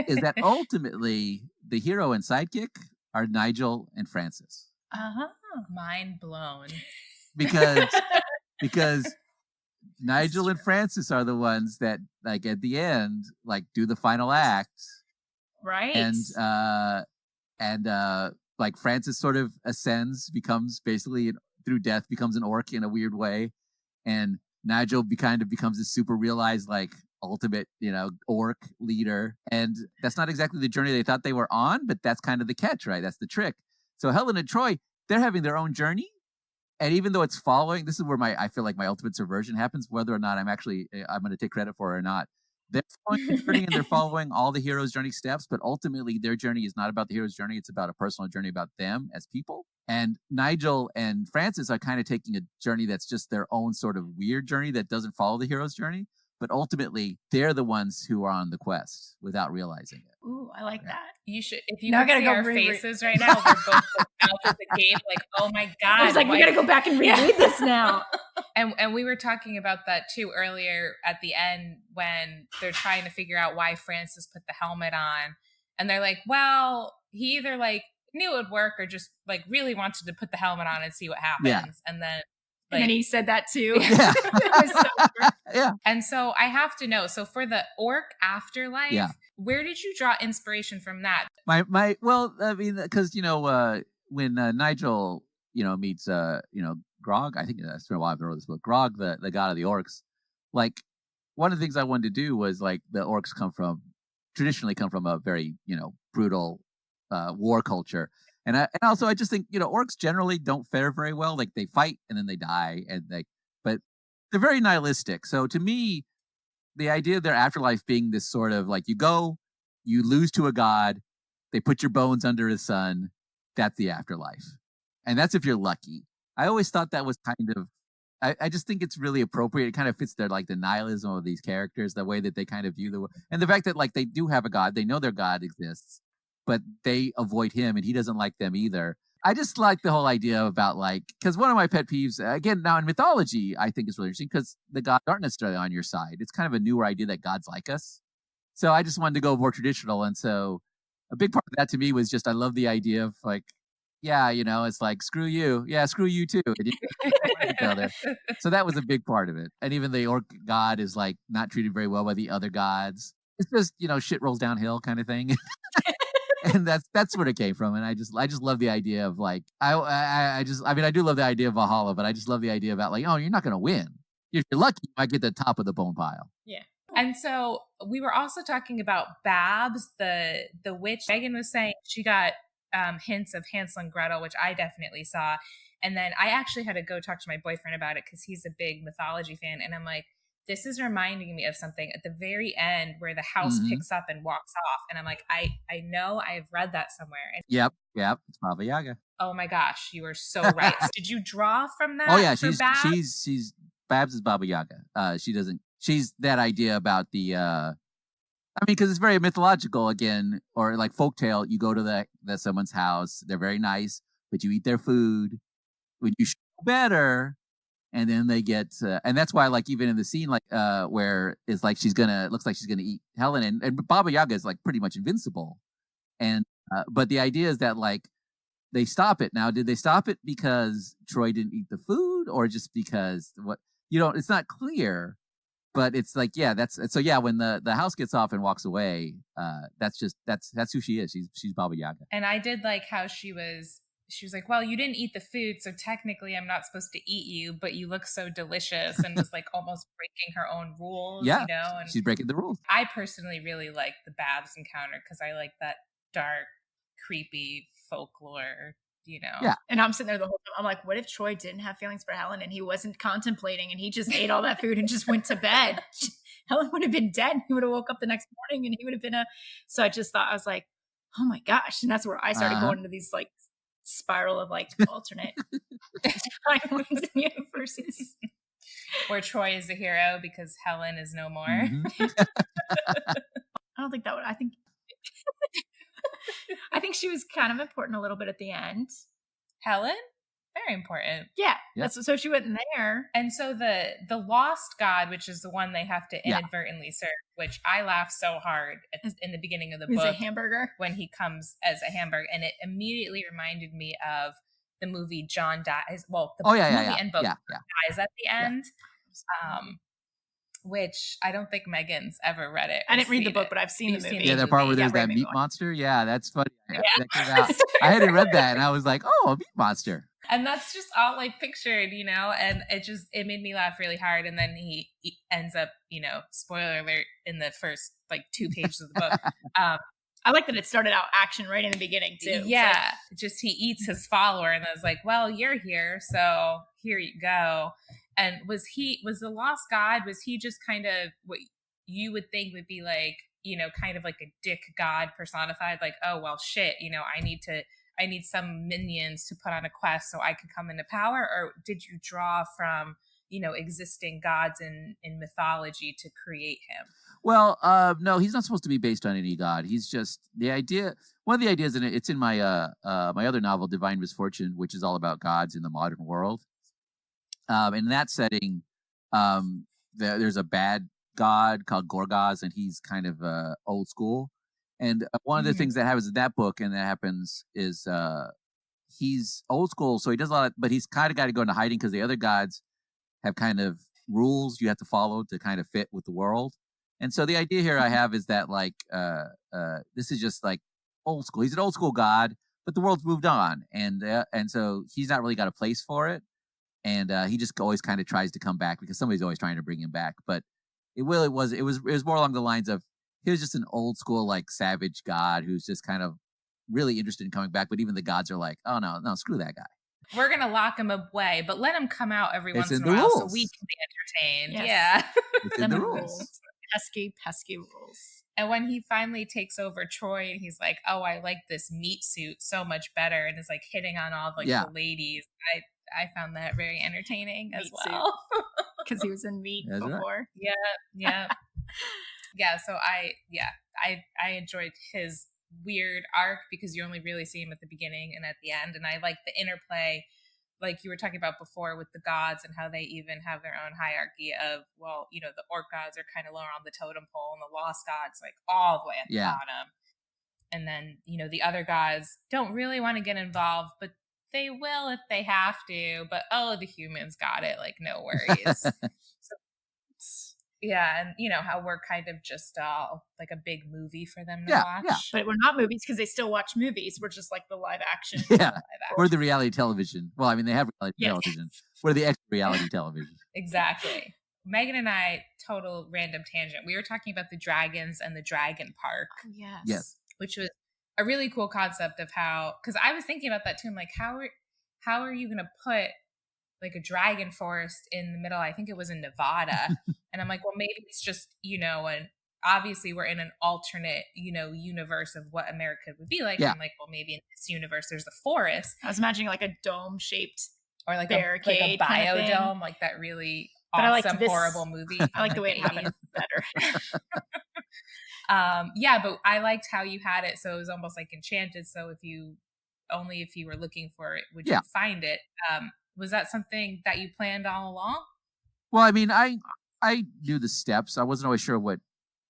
[SPEAKER 2] is that ultimately the hero and sidekick are Nigel and Francis.
[SPEAKER 1] Mind blown.
[SPEAKER 2] Because Nigel and Francis are the ones that at the end do the final act.
[SPEAKER 3] Right.
[SPEAKER 2] And Francis sort of ascends, becomes basically through death becomes an orc in a weird way, and Nigel becomes this super realized ultimate orc leader. And that's not exactly the journey they thought they were on, but that's kind of the catch, right? That's the trick. So Helen and Troy, they're having their own journey, and even though it's following, this is where I feel my ultimate subversion happens, whether or not I'm going to take credit for it or not. They're following the journey, and they're following all the hero's journey steps, but ultimately their journey is not about the hero's journey. It's about a personal journey about them as people. And Nigel and Francis are kind of taking a journey that's just their own sort of weird journey that doesn't follow the hero's journey. But ultimately, they're the ones who are on the quest without realizing it.
[SPEAKER 3] Ooh, I like that.
[SPEAKER 1] You should, if you could see our faces right now, we're both out of the gate, oh my God.
[SPEAKER 3] I was we got to go back and reread this now.
[SPEAKER 1] And we were talking about that too earlier at the end when they're trying to figure out why Francis put the helmet on. And they're like, well, he either like knew it would work or just like really wanted to put the helmet on and see what happens.
[SPEAKER 2] Yeah.
[SPEAKER 1] And then
[SPEAKER 3] he said that too.
[SPEAKER 2] Yeah.
[SPEAKER 1] Yeah. And so I have to know. So for the orc afterlife, where did you draw inspiration from that?
[SPEAKER 2] Well, I mean, because when Nigel meets Grog, I think that's been a while I've wrote this book. Grog, the god of the orcs. Like one of the things I wanted to do was like the orcs traditionally come from a very brutal war culture. And also I just think orcs generally don't fare very well. Like they fight and then they die, but they're very nihilistic. So to me, the idea of their afterlife being this sort of like you lose to a god, they put your bones under his sun, that's the afterlife, and that's if you're lucky. I always thought that was kind of. I just think it's really appropriate. It kind of fits the nihilism of these characters, the way that they kind of view the world, and the fact that like they do have a god, they know their god exists, but they avoid him and he doesn't like them either. I just like the whole idea about because one of my pet peeves, again, now in mythology, I think is really interesting because the gods aren't necessarily on your side. It's kind of a newer idea that gods like us. So I just wanted to go more traditional. And so a big part of that to me was just, I love the idea of it's like, screw you. Yeah, screw you too. So that was a big part of it. And even the orc god is like not treated very well by the other gods. It's just, shit rolls downhill kind of thing. And that's where it came from. And I just love the idea of like, I do love the idea of Valhalla, but I just love the idea about like, oh, you're not going to win. If you're lucky, you might get the top of the bone pile.
[SPEAKER 3] Yeah.
[SPEAKER 1] And so we were also talking about Babs, the witch. Megan was saying she got hints of Hansel and Gretel, which I definitely saw. And then I actually had to go talk to my boyfriend about it because he's a big mythology fan. And I'm like, this is reminding me of something at the very end where the house picks up and walks off. And I'm like, I know I've read that somewhere. And
[SPEAKER 2] Yep. It's Baba Yaga.
[SPEAKER 1] Oh my gosh, you are so right. Did you draw from that?
[SPEAKER 2] Oh yeah, she's Babs is Baba Yaga. She's that idea about the because it's very mythological again, or like folktale. You go to the someone's house, they're very nice, but you eat their food. When you show better, and then they get, and that's why, like, even in the scene, like, where it's like looks like she's gonna eat Helen, and Baba Yaga is like pretty much invincible, and but the idea is that like they stop it. Now, did they stop it because Troy didn't eat the food, or just because it's not clear, but it's like when the house gets off and walks away, that's who she is. She's Baba Yaga.
[SPEAKER 1] And I did like how she was like, well, you didn't eat the food, so technically I'm not supposed to eat you, but you look so delicious, and was like almost breaking her own rules,
[SPEAKER 2] and she's breaking the rules.
[SPEAKER 1] I personally really like the Babs encounter because I like that dark, creepy folklore,
[SPEAKER 2] Yeah.
[SPEAKER 3] And I'm sitting there the whole time. I'm like, what if Troy didn't have feelings for Helen and he wasn't contemplating and he just ate all that food and just went to bed? Helen would have been dead. He would have woke up the next morning and he would have been So I just thought, I was like, oh my gosh. And that's where I started going into these like spiral of like alternate timelines and universes.
[SPEAKER 1] Where Troy is the hero because Helen is no more.
[SPEAKER 3] I don't think that would, I think she was kind of important a little bit at the end.
[SPEAKER 1] Helen? Very important.
[SPEAKER 3] Yeah. So she went in there.
[SPEAKER 1] And so the lost god, which is the one they have to inadvertently serve, which I laughed so hard in the beginning of the book.
[SPEAKER 3] Is a hamburger?
[SPEAKER 1] When he comes as a hamburger. And it immediately reminded me of the movie John Dies. Well, the movie and book dies at the end. Which I don't think Megan's ever read it.
[SPEAKER 3] I didn't read the book, but I've seen the movie.
[SPEAKER 2] Yeah, the part where there's that meat monster. Yeah, that's funny. I hadn't read that, and I was like, oh, a meat monster.
[SPEAKER 1] And that's just all I pictured, and it made me laugh really hard. And then he ends up, spoiler alert, in the first like 2 pages of the book.
[SPEAKER 3] I like that it started out action right in the beginning too.
[SPEAKER 1] Yeah, just he eats his follower, and I was like, well, you're here, so here you go. And was the lost god, was he just kind of what you would think would be like, kind of like a dick god personified, like, oh, well, shit, I need some minions to put on a quest so I can come into power? Or did you draw from, existing gods in mythology to create him?
[SPEAKER 2] Well, no, he's not supposed to be based on any god. He's just the idea. One of the ideas, and it's in my my other novel, Divine Misfortune, which is all about gods in the modern world. In that setting, there's a bad god called Gorgaz, and he's kind of old school. And one of the things that happens in that book, and that happens is he's old school, so he does a lot, but he's kind of got to go into hiding because the other gods have kind of rules you have to follow to kind of fit with the world. And so the idea here I have is that like this is just like old school. He's an old school god, but the world's moved on, and so he's not really got a place for it, and he just always kind of tries to come back because somebody's always trying to bring him back. But it was more along the lines of he was just an old school like savage god who's just kind of really interested in coming back. But even the gods are like, oh no, screw that guy.
[SPEAKER 1] We're gonna lock him away, but let him come out every once in a
[SPEAKER 2] the
[SPEAKER 1] while so
[SPEAKER 2] rules.
[SPEAKER 1] we can be entertained.
[SPEAKER 3] Yes.
[SPEAKER 1] Yeah.
[SPEAKER 2] It's in the rules.
[SPEAKER 3] Pesky rules.
[SPEAKER 1] And when he finally takes over Troy and he's like, oh, I like this meat suit so much better, and is like hitting on all like the ladies, I found that very entertaining as well.
[SPEAKER 3] Because he was in meat
[SPEAKER 2] That's
[SPEAKER 3] before.
[SPEAKER 1] Right. Yeah. Yeah. So I enjoyed his weird arc because you only really see him at the beginning and at the end. And I like the interplay, like you were talking about before, with the gods and how they even have their own hierarchy of, well, you know, the orc gods are kind of lower on the totem pole and the lost gods like all the way at the bottom. And then, you know, the other gods don't really want to get involved, but they will if they have to. But the humans got it, like no worries. Yeah, and you know how we're kind of just like a big movie for them to watch.
[SPEAKER 3] Yeah. But we're not movies because they still watch movies. We're just like the live action.
[SPEAKER 2] Yeah, we're the reality television. Well, I mean, they have reality television. We're the extra reality television.
[SPEAKER 1] Exactly. Megan and I, total random tangent. We were talking about the dragons and the dragon park.
[SPEAKER 3] Oh, yes.
[SPEAKER 2] Yes.
[SPEAKER 1] Which was a really cool concept of how, because I was thinking about that too. I'm like, how are you going to put like a dragon forest in the middle? I think it was in Nevada. And I'm like, well, maybe it's just, you know, and obviously we're in an alternate, you know, universe of what America would be like.
[SPEAKER 2] Yeah.
[SPEAKER 1] I'm like, well, maybe in this universe there's a forest.
[SPEAKER 3] I was imagining like a dome shaped
[SPEAKER 1] or like
[SPEAKER 3] barricade,
[SPEAKER 1] a biodome, like that really awesome, horrible movie.
[SPEAKER 3] I like the way it happened better.
[SPEAKER 1] Yeah, but I liked how you had it. So it was almost like enchanted. So if you were looking for it, would you find it? Was that something that you planned all along?
[SPEAKER 2] Well, I mean, I knew the steps. I wasn't always sure what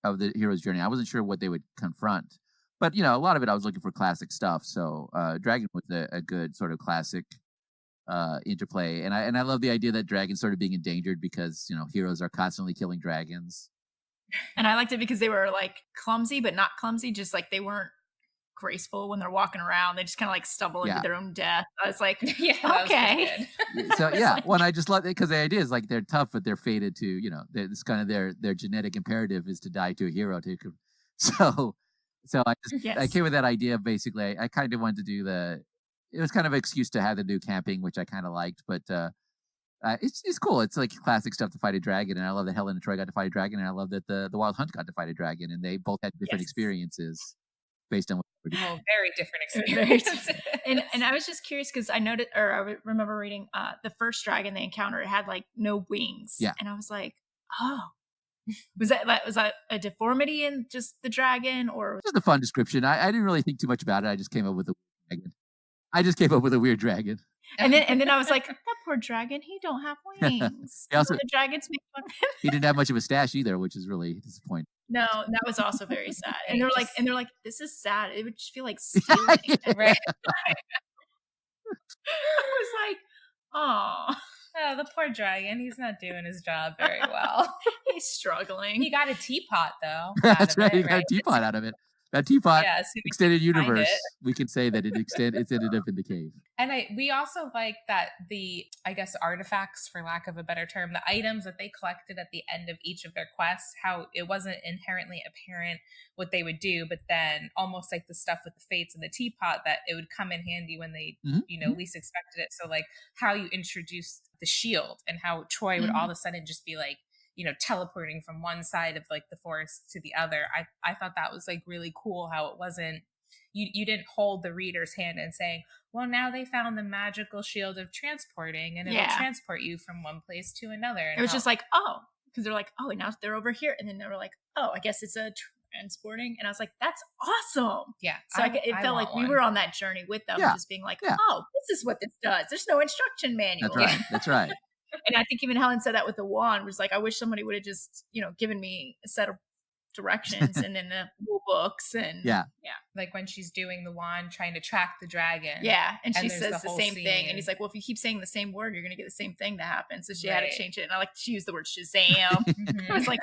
[SPEAKER 2] of the hero's journey. I wasn't sure what they would confront, but you know, a lot of it I was looking for classic stuff. So Dragon was a good sort of classic interplay, and I love the idea that dragons started being endangered because you know heroes are constantly killing dragons.
[SPEAKER 3] And I liked it because they were like clumsy, but not clumsy. Just like they weren't graceful when they're walking around. They just kind of like stumble into their own death. I was like, okay.
[SPEAKER 2] So yeah, well, I just love it because the idea is like they're tough, but they're fated to, you know, it's kind of their genetic imperative is to die to a hero. So I came with that idea. Basically, I kind of wanted to do it was kind of an excuse to have them do camping, which I kind of liked, but it's cool. It's like classic stuff to fight a dragon, and I love that Helen and Troy got to fight a dragon, and I love that the Wild Hunt got to fight a dragon, and they both had different experiences based on what they were doing.
[SPEAKER 1] Very different experiences.
[SPEAKER 3] and I was just curious because I noted, or I remember reading the first dragon they encountered had like no wings, and I was like, oh, was that a deformity in just the dragon, or
[SPEAKER 2] just a fun description? I didn't really think too much about it. I just came up with a weird dragon.
[SPEAKER 3] And then I was like, that poor dragon, he don't have wings. The dragons make fun of him.
[SPEAKER 2] He didn't have much of a stash either, which is really disappointing.
[SPEAKER 3] No, that was also very sad. And they're like, this is sad. It would just feel like stealing. Right. I was like, oh,
[SPEAKER 1] the poor dragon. He's not doing his job very well.
[SPEAKER 3] He's struggling.
[SPEAKER 1] He got a teapot though.
[SPEAKER 2] That's right. He got a teapot out of it. That teapot extended universe, we can say that it's ended up in the cave.
[SPEAKER 1] And we also like that the, I guess, artifacts, for lack of a better term, the items that they collected at the end of each of their quests, how it wasn't inherently apparent what they would do, but then almost like the stuff with the fates and the teapot, that it would come in handy when they, you know, least expected it. So like how you introduced the shield and how Troy would all of a sudden just be like, you know, teleporting from one side of like the forest to the other. I thought that was like really cool how it wasn't, you didn't hold the reader's hand and saying, well, now they found the magical shield of transporting and it'll transport you from one place to another. And
[SPEAKER 3] it was just like, oh, because they're like, oh, and now they're over here. And then they were like, oh, I guess it's a transporting. And I was like, that's awesome.
[SPEAKER 1] Yeah.
[SPEAKER 3] So it felt like we were on that journey with them, just being like, oh, this is what this does. There's no instruction manual.
[SPEAKER 2] That's right.
[SPEAKER 3] And I think even Helen said that with the wand, was like, I wish somebody would have just, given me a set of directions and then the rule books and
[SPEAKER 1] like when she's doing the wand trying to track the dragon.
[SPEAKER 3] Yeah, and she says the same
[SPEAKER 1] scene.
[SPEAKER 3] thing, and he's like, well, if you keep saying the same word, you're gonna get the same thing to happen. So she had to change it, and I like she used the word Shazam. I was like,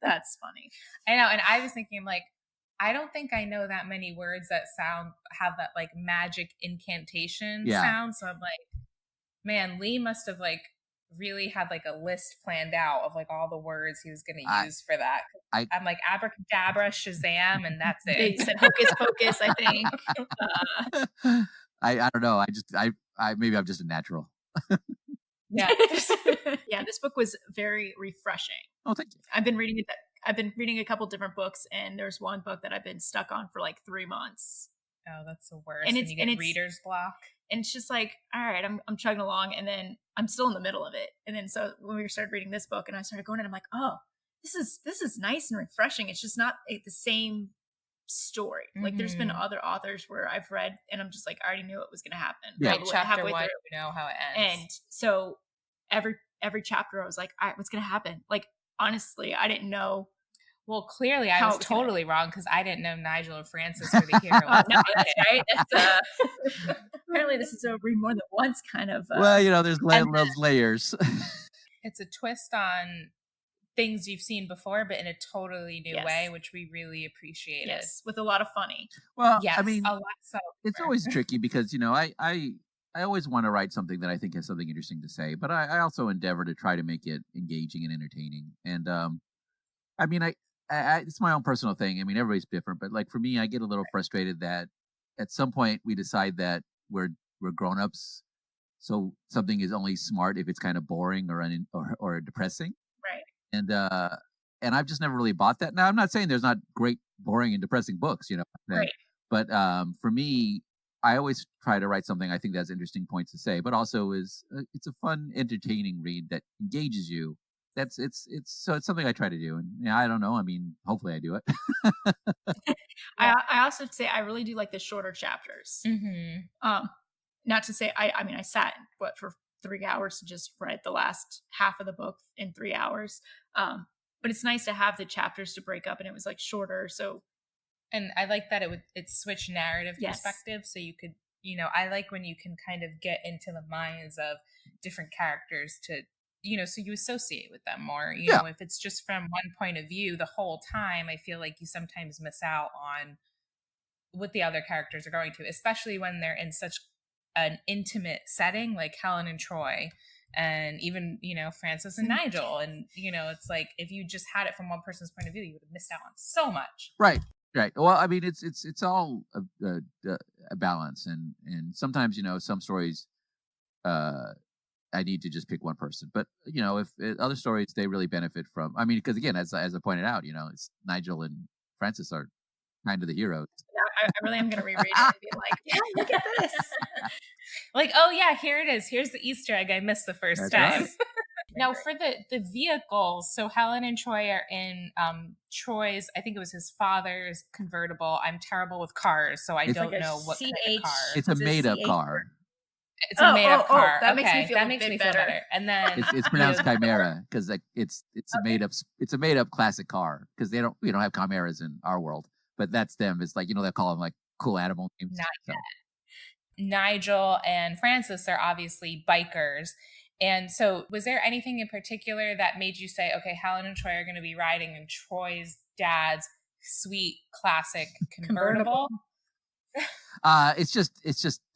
[SPEAKER 3] that's funny.
[SPEAKER 1] I know, and I was thinking like, I don't think I know that many words that have that like magic incantation sound. So I'm like, man, Lee must have like really had like a list planned out of like all the words he was going to use for that. I'm like abracadabra, Shazam, and that's it.
[SPEAKER 3] They said hocus pocus, I think.
[SPEAKER 2] I don't know. I maybe I'm just a natural.
[SPEAKER 3] Yeah. Yeah, this book was very refreshing.
[SPEAKER 2] Oh, thank you.
[SPEAKER 3] I've been reading a couple different books, and there's one book that I've been stuck on for like 3 months.
[SPEAKER 1] Oh, that's the worst. And you get reader's block.
[SPEAKER 3] And it's just like, all right, I'm chugging along, and then I'm still in the middle of it. And then so when we started reading this book, and I started going, and I'm like, oh, this is nice and refreshing. It's just not the same story. Like there's been other authors where I've read, and I'm just like, I already knew it was going to happen.
[SPEAKER 1] Yeah, right, chapter 1, we know how it ends.
[SPEAKER 3] And so every chapter, I was like, all right, what's going to happen? Like honestly, I didn't know.
[SPEAKER 1] Well, clearly I was totally wrong because I didn't know Nigel and Francis were the heroes.
[SPEAKER 3] No, that's right. Apparently this is a read more than once kind of.
[SPEAKER 2] Well, there's layers.
[SPEAKER 1] It's a twist on things you've seen before, but in a totally new way, which we really appreciated.
[SPEAKER 3] Yes, with a lot of funny.
[SPEAKER 2] Well,
[SPEAKER 1] yes,
[SPEAKER 2] I mean,
[SPEAKER 1] a lot. So
[SPEAKER 2] it's always tricky because I always want to write something that I think has something interesting to say, but I also endeavor to try to make it engaging and entertaining. And I mean, I it's my own personal thing. I mean, everybody's different, but like for me, I get a little frustrated that at some point we decide that we're grown-ups, so something is only smart if it's kind of boring or depressing.
[SPEAKER 3] Right.
[SPEAKER 2] And I've just never really bought that. Now, I'm not saying there's not great, boring, and depressing books,
[SPEAKER 3] right.
[SPEAKER 2] But for me, I always try to write something I think that's interesting points to say, but also it's a fun, entertaining read that engages you. It's something I try to do, and I don't know. I mean, hopefully I do it.
[SPEAKER 3] I also say I really do like the shorter chapters. Not to say I sat for 3 hours to just read the last half of the book in 3 hours. But it's nice to have the chapters to break up, and it was like shorter. So,
[SPEAKER 1] and I like that it switched narrative perspective, so you could I like when you can kind of get into the minds of different characters to. So you associate with them more, know, if it's just from one point of view the whole time, I feel like you sometimes miss out on what the other characters are going to, especially when they're in such an intimate setting like Helen and Troy and even, Francis and Nigel. And, it's like, if you just had it from one person's point of view, you would have missed out on so much.
[SPEAKER 2] Right. Well, I mean, it's all a balance. And sometimes, some stories, I need to just pick one person, but if other stories they really benefit from. I mean, because again, as I pointed out, it's Nigel and Francis are kind of the heroes.
[SPEAKER 3] Yeah, I really am going to reread it and be like, yeah, look at this.
[SPEAKER 1] Like, oh yeah, here it is. Here's the Easter egg I missed the first time. Right. Now for the vehicles, so Helen and Troy are in Troy's, I think it was his father's convertible. I'm terrible with cars, so I don't know what kind of car.
[SPEAKER 2] It's a made-up car.
[SPEAKER 1] It's a made-up car.
[SPEAKER 3] That makes me feel better.
[SPEAKER 1] And then
[SPEAKER 2] it's pronounced Chimera because like it's a made-up classic car because we don't have chimeras in our world, but that's them. It's like they call them like cool animal names.
[SPEAKER 1] Nigel and Francis are obviously bikers. And so was there anything in particular that made you say, okay, Helen and Troy are going to be riding in Troy's dad's sweet classic convertible?
[SPEAKER 2] It's just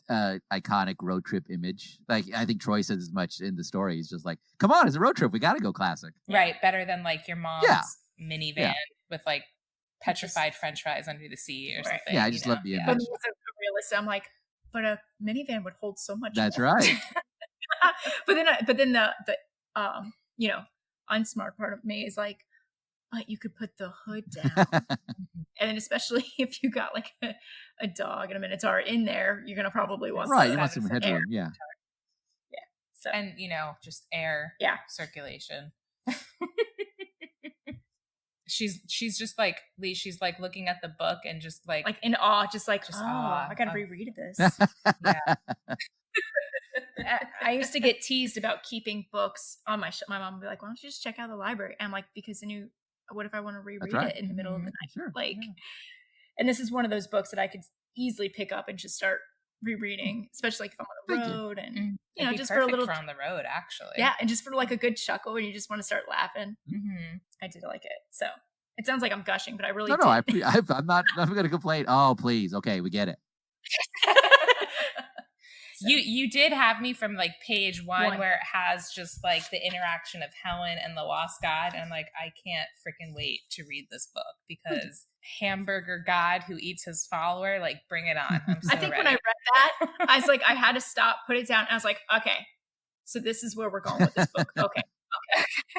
[SPEAKER 2] iconic road trip image. Like I think Troy says as much in the story. He's just like, come on, it's a road trip. We got to go classic.
[SPEAKER 1] Right. Better than like your mom's minivan with like petrified French fries under the seat or something.
[SPEAKER 2] Yeah, I just love the image.
[SPEAKER 3] But as a realist, I'm like, but a minivan would hold so much
[SPEAKER 2] That's
[SPEAKER 3] more.
[SPEAKER 2] Right.
[SPEAKER 3] but then the unsmart part of me is like, but you could put the hood down. And then especially if you got like a dog and a Minotaur in there, you're going to probably want
[SPEAKER 2] you want some headroom. Yeah.
[SPEAKER 3] So,
[SPEAKER 1] and just air circulation. She's just like Lee, she's like looking at the book and just like
[SPEAKER 3] in awe, just awe. I got to reread this. I used to get teased about keeping books on my my mom would be like, why don't you just check out the library? And I'm like, because then what if I want to reread it in the middle of the night?
[SPEAKER 2] Sure.
[SPEAKER 3] Like, and this is one of those books that I could easily pick up and just start rereading, especially like if I'm on the road and you know, just for a little
[SPEAKER 1] on the road, actually.
[SPEAKER 3] Yeah, and just for like a good chuckle and you just want to start laughing.
[SPEAKER 1] Mm-hmm.
[SPEAKER 3] I did like it. So it sounds like I'm gushing, but I really
[SPEAKER 2] no. I'm not going to complain. Oh, please. Okay, we get it.
[SPEAKER 1] You did have me from like page one where it has just like the interaction of Helen and the lost god, and I'm like, I can't freaking wait to read this book because hamburger god who eats his follower, like bring it on. I'm so
[SPEAKER 3] I think
[SPEAKER 1] ready.
[SPEAKER 3] when I read that, I was like, I had to stop, put it down, and I was like, okay, so this is where we're going with this book. Okay.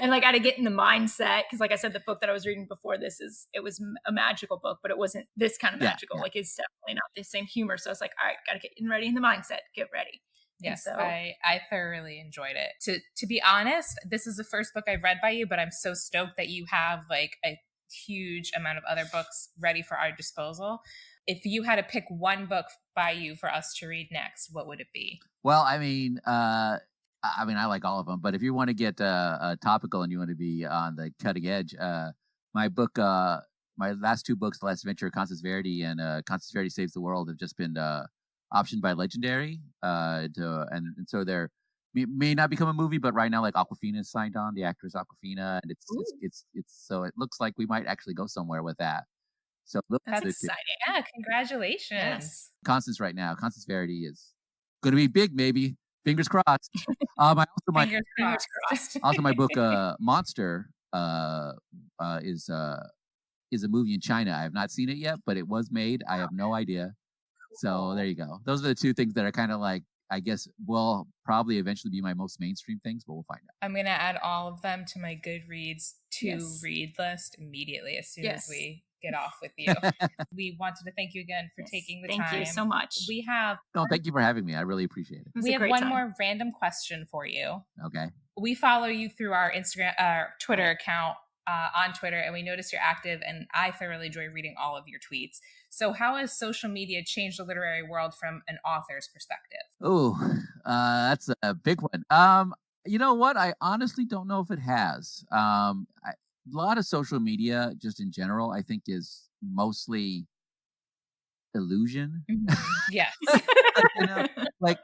[SPEAKER 3] And like I had to get in the mindset because, like I said, the book that I was reading before this it was a magical book, but it wasn't this kind of magical. Like it's definitely not the same humor. So I was like, all right, got to get ready in the mindset, get ready.
[SPEAKER 1] Yes, so, I thoroughly enjoyed it. To be honest, this is the first book I've read by you, but I'm so stoked that you have like a huge amount of other books ready for our disposal. If you had to pick one book by you for us to read next, what would it be?
[SPEAKER 2] Well, I mean, I like all of them, but if you want to get topical and you want to be on the cutting edge, my book, my last two books, The Last Adventure of Constance Verity and Constance Verity Saves the World, have just been optioned by Legendary, and so they're may not become a movie, but right now like Awkwafina is signed on, the actress Awkwafina, and it's so it looks like we might actually go somewhere with that. So
[SPEAKER 1] that's exciting! Yeah, congratulations.
[SPEAKER 3] Yes.
[SPEAKER 2] Constance Verity is going to be big, maybe. Fingers crossed. Fingers crossed. Also, my book, Monster, is a movie in China. I have not seen it yet, but it was made. I have no idea. So there you go. Those are the two things that are kind of like, I guess, will probably eventually be my most mainstream things, but we'll find out.
[SPEAKER 1] I'm going to add all of them to my Goodreads read list immediately as soon as we get off with you. We wanted to thank you again for taking the time.
[SPEAKER 3] Thank you so much.
[SPEAKER 1] We have
[SPEAKER 2] thank you for having me. I really appreciate it.
[SPEAKER 1] We have one more random question for you.
[SPEAKER 2] Okay.
[SPEAKER 1] We follow you through our Twitter account on Twitter, and we notice you're active, and I thoroughly enjoy reading all of your tweets. So how has social media changed the literary world from an author's perspective?
[SPEAKER 2] Oh, that's a big one. You know what? I honestly don't know if it has. A lot of social media, just in general, I think is mostly illusion.
[SPEAKER 1] Yes.
[SPEAKER 2] You know, like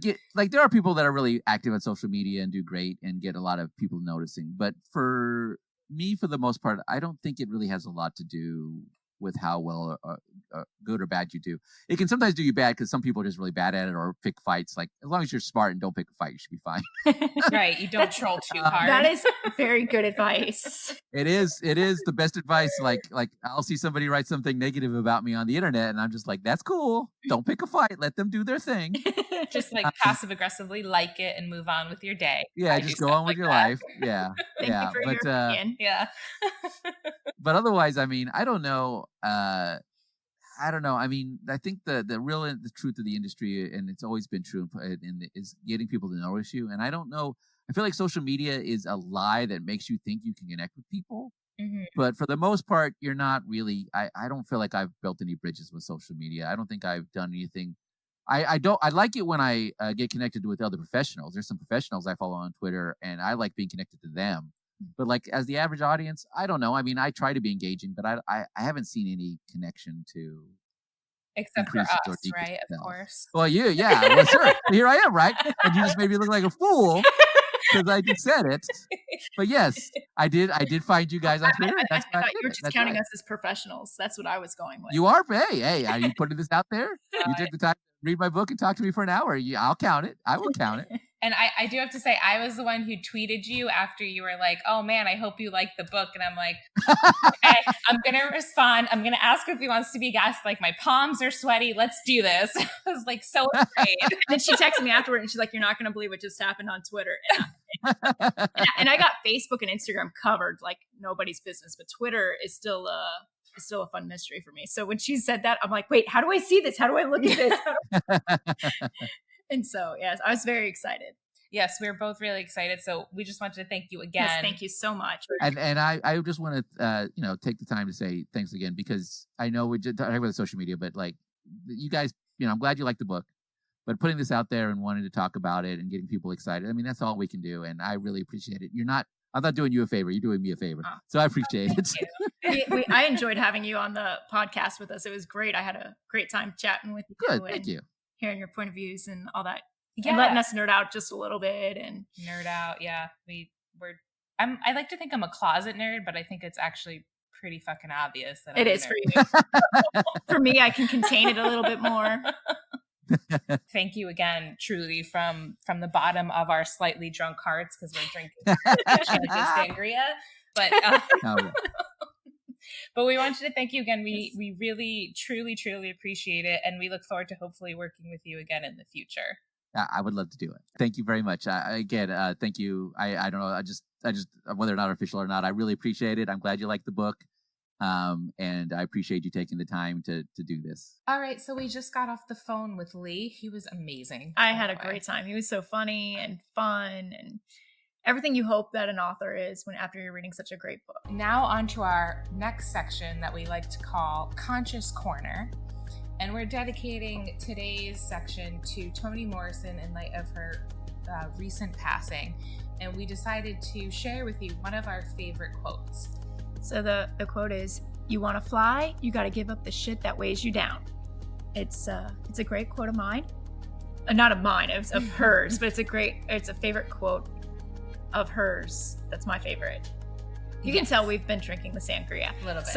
[SPEAKER 2] there are people that are really active on social media and do great and get a lot of people noticing. But for me, for the most part, I don't think it really has a lot to do with how well good or bad you do. It can sometimes do you bad because some people are just really bad at it or pick fights. Like as long as you're smart and don't pick a fight, you should be fine.
[SPEAKER 1] Right. You don't troll too hard.
[SPEAKER 3] That is very good advice.
[SPEAKER 2] It is the best advice. Like I'll see somebody write something negative about me on the internet and I'm just like, that's cool. Don't pick a fight. Let them do their thing.
[SPEAKER 1] Just like passive aggressively like it and move on with your day.
[SPEAKER 2] Yeah, just go on with your life. Yeah.
[SPEAKER 3] Thank you for your opinion.
[SPEAKER 1] Yeah.
[SPEAKER 2] But otherwise, I mean, I don't know. I mean, I think the truth of the industry, and it's always been true, is getting people to notice you. And I don't know. I feel like social media is a lie that makes you think you can connect with people.
[SPEAKER 1] Mm-hmm.
[SPEAKER 2] But for the most part, you're not really. I don't feel like I've built any bridges with social media. I don't think I've done anything. I like it when I get connected with other professionals. There's some professionals I follow on Twitter, and I like being connected to them. But like as the average audience, I don't know. I mean, I try to be engaging, but I haven't seen any connection to
[SPEAKER 1] except for us, right? Of course.
[SPEAKER 2] Well, yeah. Well, sure. Here I am, right? And you just made me look like a fool because I just said it. But yes, I did find you guys on Twitter.
[SPEAKER 3] I thought you were just counting us as professionals. That's what I was going with.
[SPEAKER 2] You are. Hey, are you putting this out there? You took the time to read my book and talk to me for an hour. I'll count it. I will count it.
[SPEAKER 1] And I do have to say, I was the one who tweeted you after you were like, oh man, I hope you like the book. And I'm like, okay, I'm going to respond. I'm going to ask if he wants to be a guest. Like my palms are sweaty. Let's do this. I was like so afraid.
[SPEAKER 3] And then she texted me afterward and she's like, you're not going to believe what just happened on Twitter. And I got Facebook and Instagram covered like nobody's business, but Twitter is still a fun mystery for me. So when she said that, I'm like, wait, how do I see this? How do I look at this? And so, yes, I was very excited.
[SPEAKER 1] Yes, we were both really excited. So we just wanted to thank you again.
[SPEAKER 3] Yes, thank you so much.
[SPEAKER 2] And I just want to, take the time to say thanks again, because I know we just talking about social media, but like you guys, I'm glad you liked the book. But putting this out there and wanting to talk about it and getting people excited, I mean, that's all we can do. And I really appreciate it. I'm not doing you a favor. You're doing me a favor.
[SPEAKER 3] Oh.
[SPEAKER 2] So I appreciate
[SPEAKER 3] it. I enjoyed having you on the podcast with us. It was great. I had a great time chatting with you.
[SPEAKER 2] Good. Thank you.
[SPEAKER 3] Hearing your point of views and all that. Yeah. And letting us nerd out just a little bit and
[SPEAKER 1] nerd out. Yeah. I like to think I'm a closet nerd, but I think it's actually pretty fucking obvious that
[SPEAKER 3] it is for you. For me, I can contain it a little bit more.
[SPEAKER 1] Thank you again, truly, from the bottom of our slightly drunk hearts, because we're drinking sangria. But but we wanted to thank you again. We really, truly, truly appreciate it, and we look forward to hopefully working with you again in the future.
[SPEAKER 2] I would love to do it. Thank you very much. Again, thank you. I don't know. I just whether or not official or not, I really appreciate it. I'm glad you like the book. And I appreciate you taking the time to do this.
[SPEAKER 1] All right. So we just got off the phone with Lee. He was amazing.
[SPEAKER 3] I had a great time. He was so funny and fun and everything you hope that an author is after you're reading such a great book.
[SPEAKER 1] Now on to our next section that we like to call Conscious Corner. And we're dedicating today's section to Toni Morrison in light of her recent passing. And we decided to share with you one of our favorite quotes.
[SPEAKER 3] So the quote is, "You want to fly, you got to give up the shit that weighs you down." It's a great quote of mine. Not of mine, it's of hers, but it's a favorite quote of hers. That's my favorite. You can tell we've been drinking the sangria.
[SPEAKER 1] A little bit.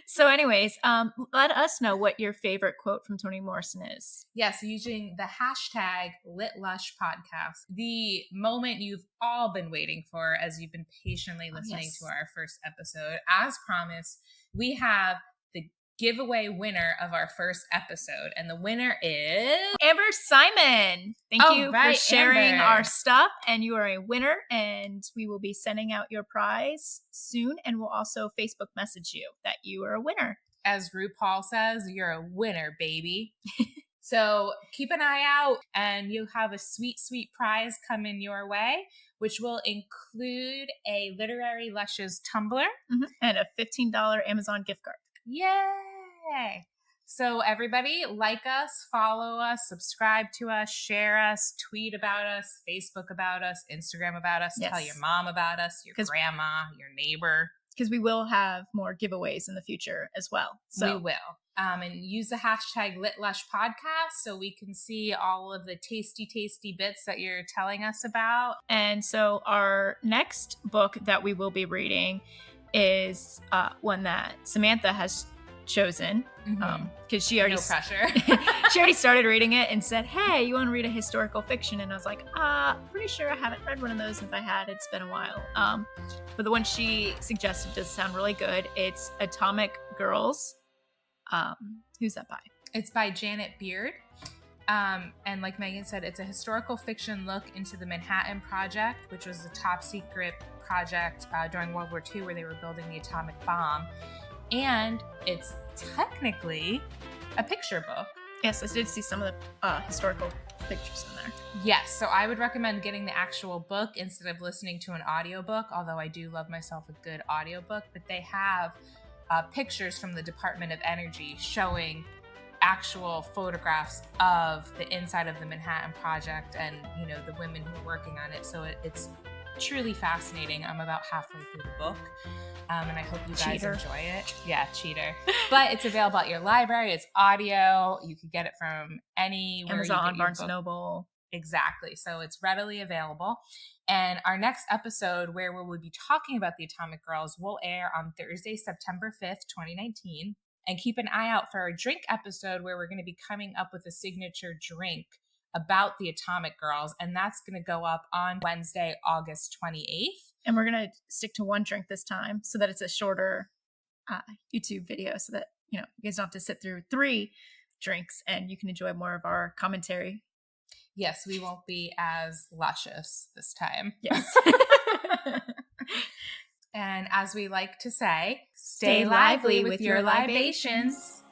[SPEAKER 3] So anyways, let us know what your favorite quote from Toni Morrison is.
[SPEAKER 1] Yes, using the hashtag #LitLushPodcast, the moment you've all been waiting for as you've been patiently listening to our first episode. As promised, we have the giveaway winner of our first episode, and the winner is
[SPEAKER 3] Amber Simon. Thank you for sharing our stuff, and you are a winner, and we will be sending out your prize soon, and we'll also Facebook message you that you are a winner.
[SPEAKER 1] As RuPaul says, you're a winner, baby. So keep an eye out, and you'll have a sweet, sweet prize coming your way, which will include a Literary Lushes tumbler
[SPEAKER 3] and a $15 Amazon gift card.
[SPEAKER 1] Yay! So everybody, like us, follow us, subscribe to us, share us, tweet about us, Facebook about us, Instagram about us, tell your mom about us, your grandma, your neighbor.
[SPEAKER 3] Because we will have more giveaways in the future as well. So
[SPEAKER 1] we will. And use the hashtag #LitLushPodcast so we can see all of the tasty, tasty bits that you're telling us about.
[SPEAKER 3] And so our next book that we will be reading is one that Samantha has chosen because she already
[SPEAKER 1] no pressure.
[SPEAKER 3] She already started reading it and said, "Hey, you want to read a historical fiction?" And I was like, pretty sure I haven't read one of those. If I had, it's been a while. But the one she suggested does sound really good. It's Atomic Girls. Who's that by?
[SPEAKER 1] It's by Janet Beard. And like Megan said, it's a historical fiction look into the Manhattan Project, which was a top secret project during World War II where they were building the atomic bomb. And it's technically a picture book.
[SPEAKER 3] Yes, I did see some of the historical pictures in there.
[SPEAKER 1] Yes, so I would recommend getting the actual book instead of listening to an audiobook, although I do love myself a good audiobook. But they have pictures from the Department of Energy showing actual photographs of the inside of the Manhattan Project and, you know, the women who are working on it. So it's truly fascinating. I'm about halfway through the book. And I hope you guys enjoy it. Yeah, cheater. But it's available at your library. It's audio. You could get it from anywhere.
[SPEAKER 3] Amazon, Barnes & Noble.
[SPEAKER 1] Exactly. So it's readily available. And our next episode, where we will be talking about the Atomic Girls, will air on Thursday, September 5th, 2019. And keep an eye out for our drink episode, where we're going to be coming up with a signature drink about the Atomic Girls. And that's going to go up on Wednesday, August 28th.
[SPEAKER 3] And we're going to stick to one drink this time so that it's a shorter YouTube video so that, you know, you guys don't have to sit through 3 drinks and you can enjoy more of our commentary.
[SPEAKER 1] Yes, we won't be as luscious this time.
[SPEAKER 3] Yes.
[SPEAKER 1] And as we like to say, stay lively with your libations.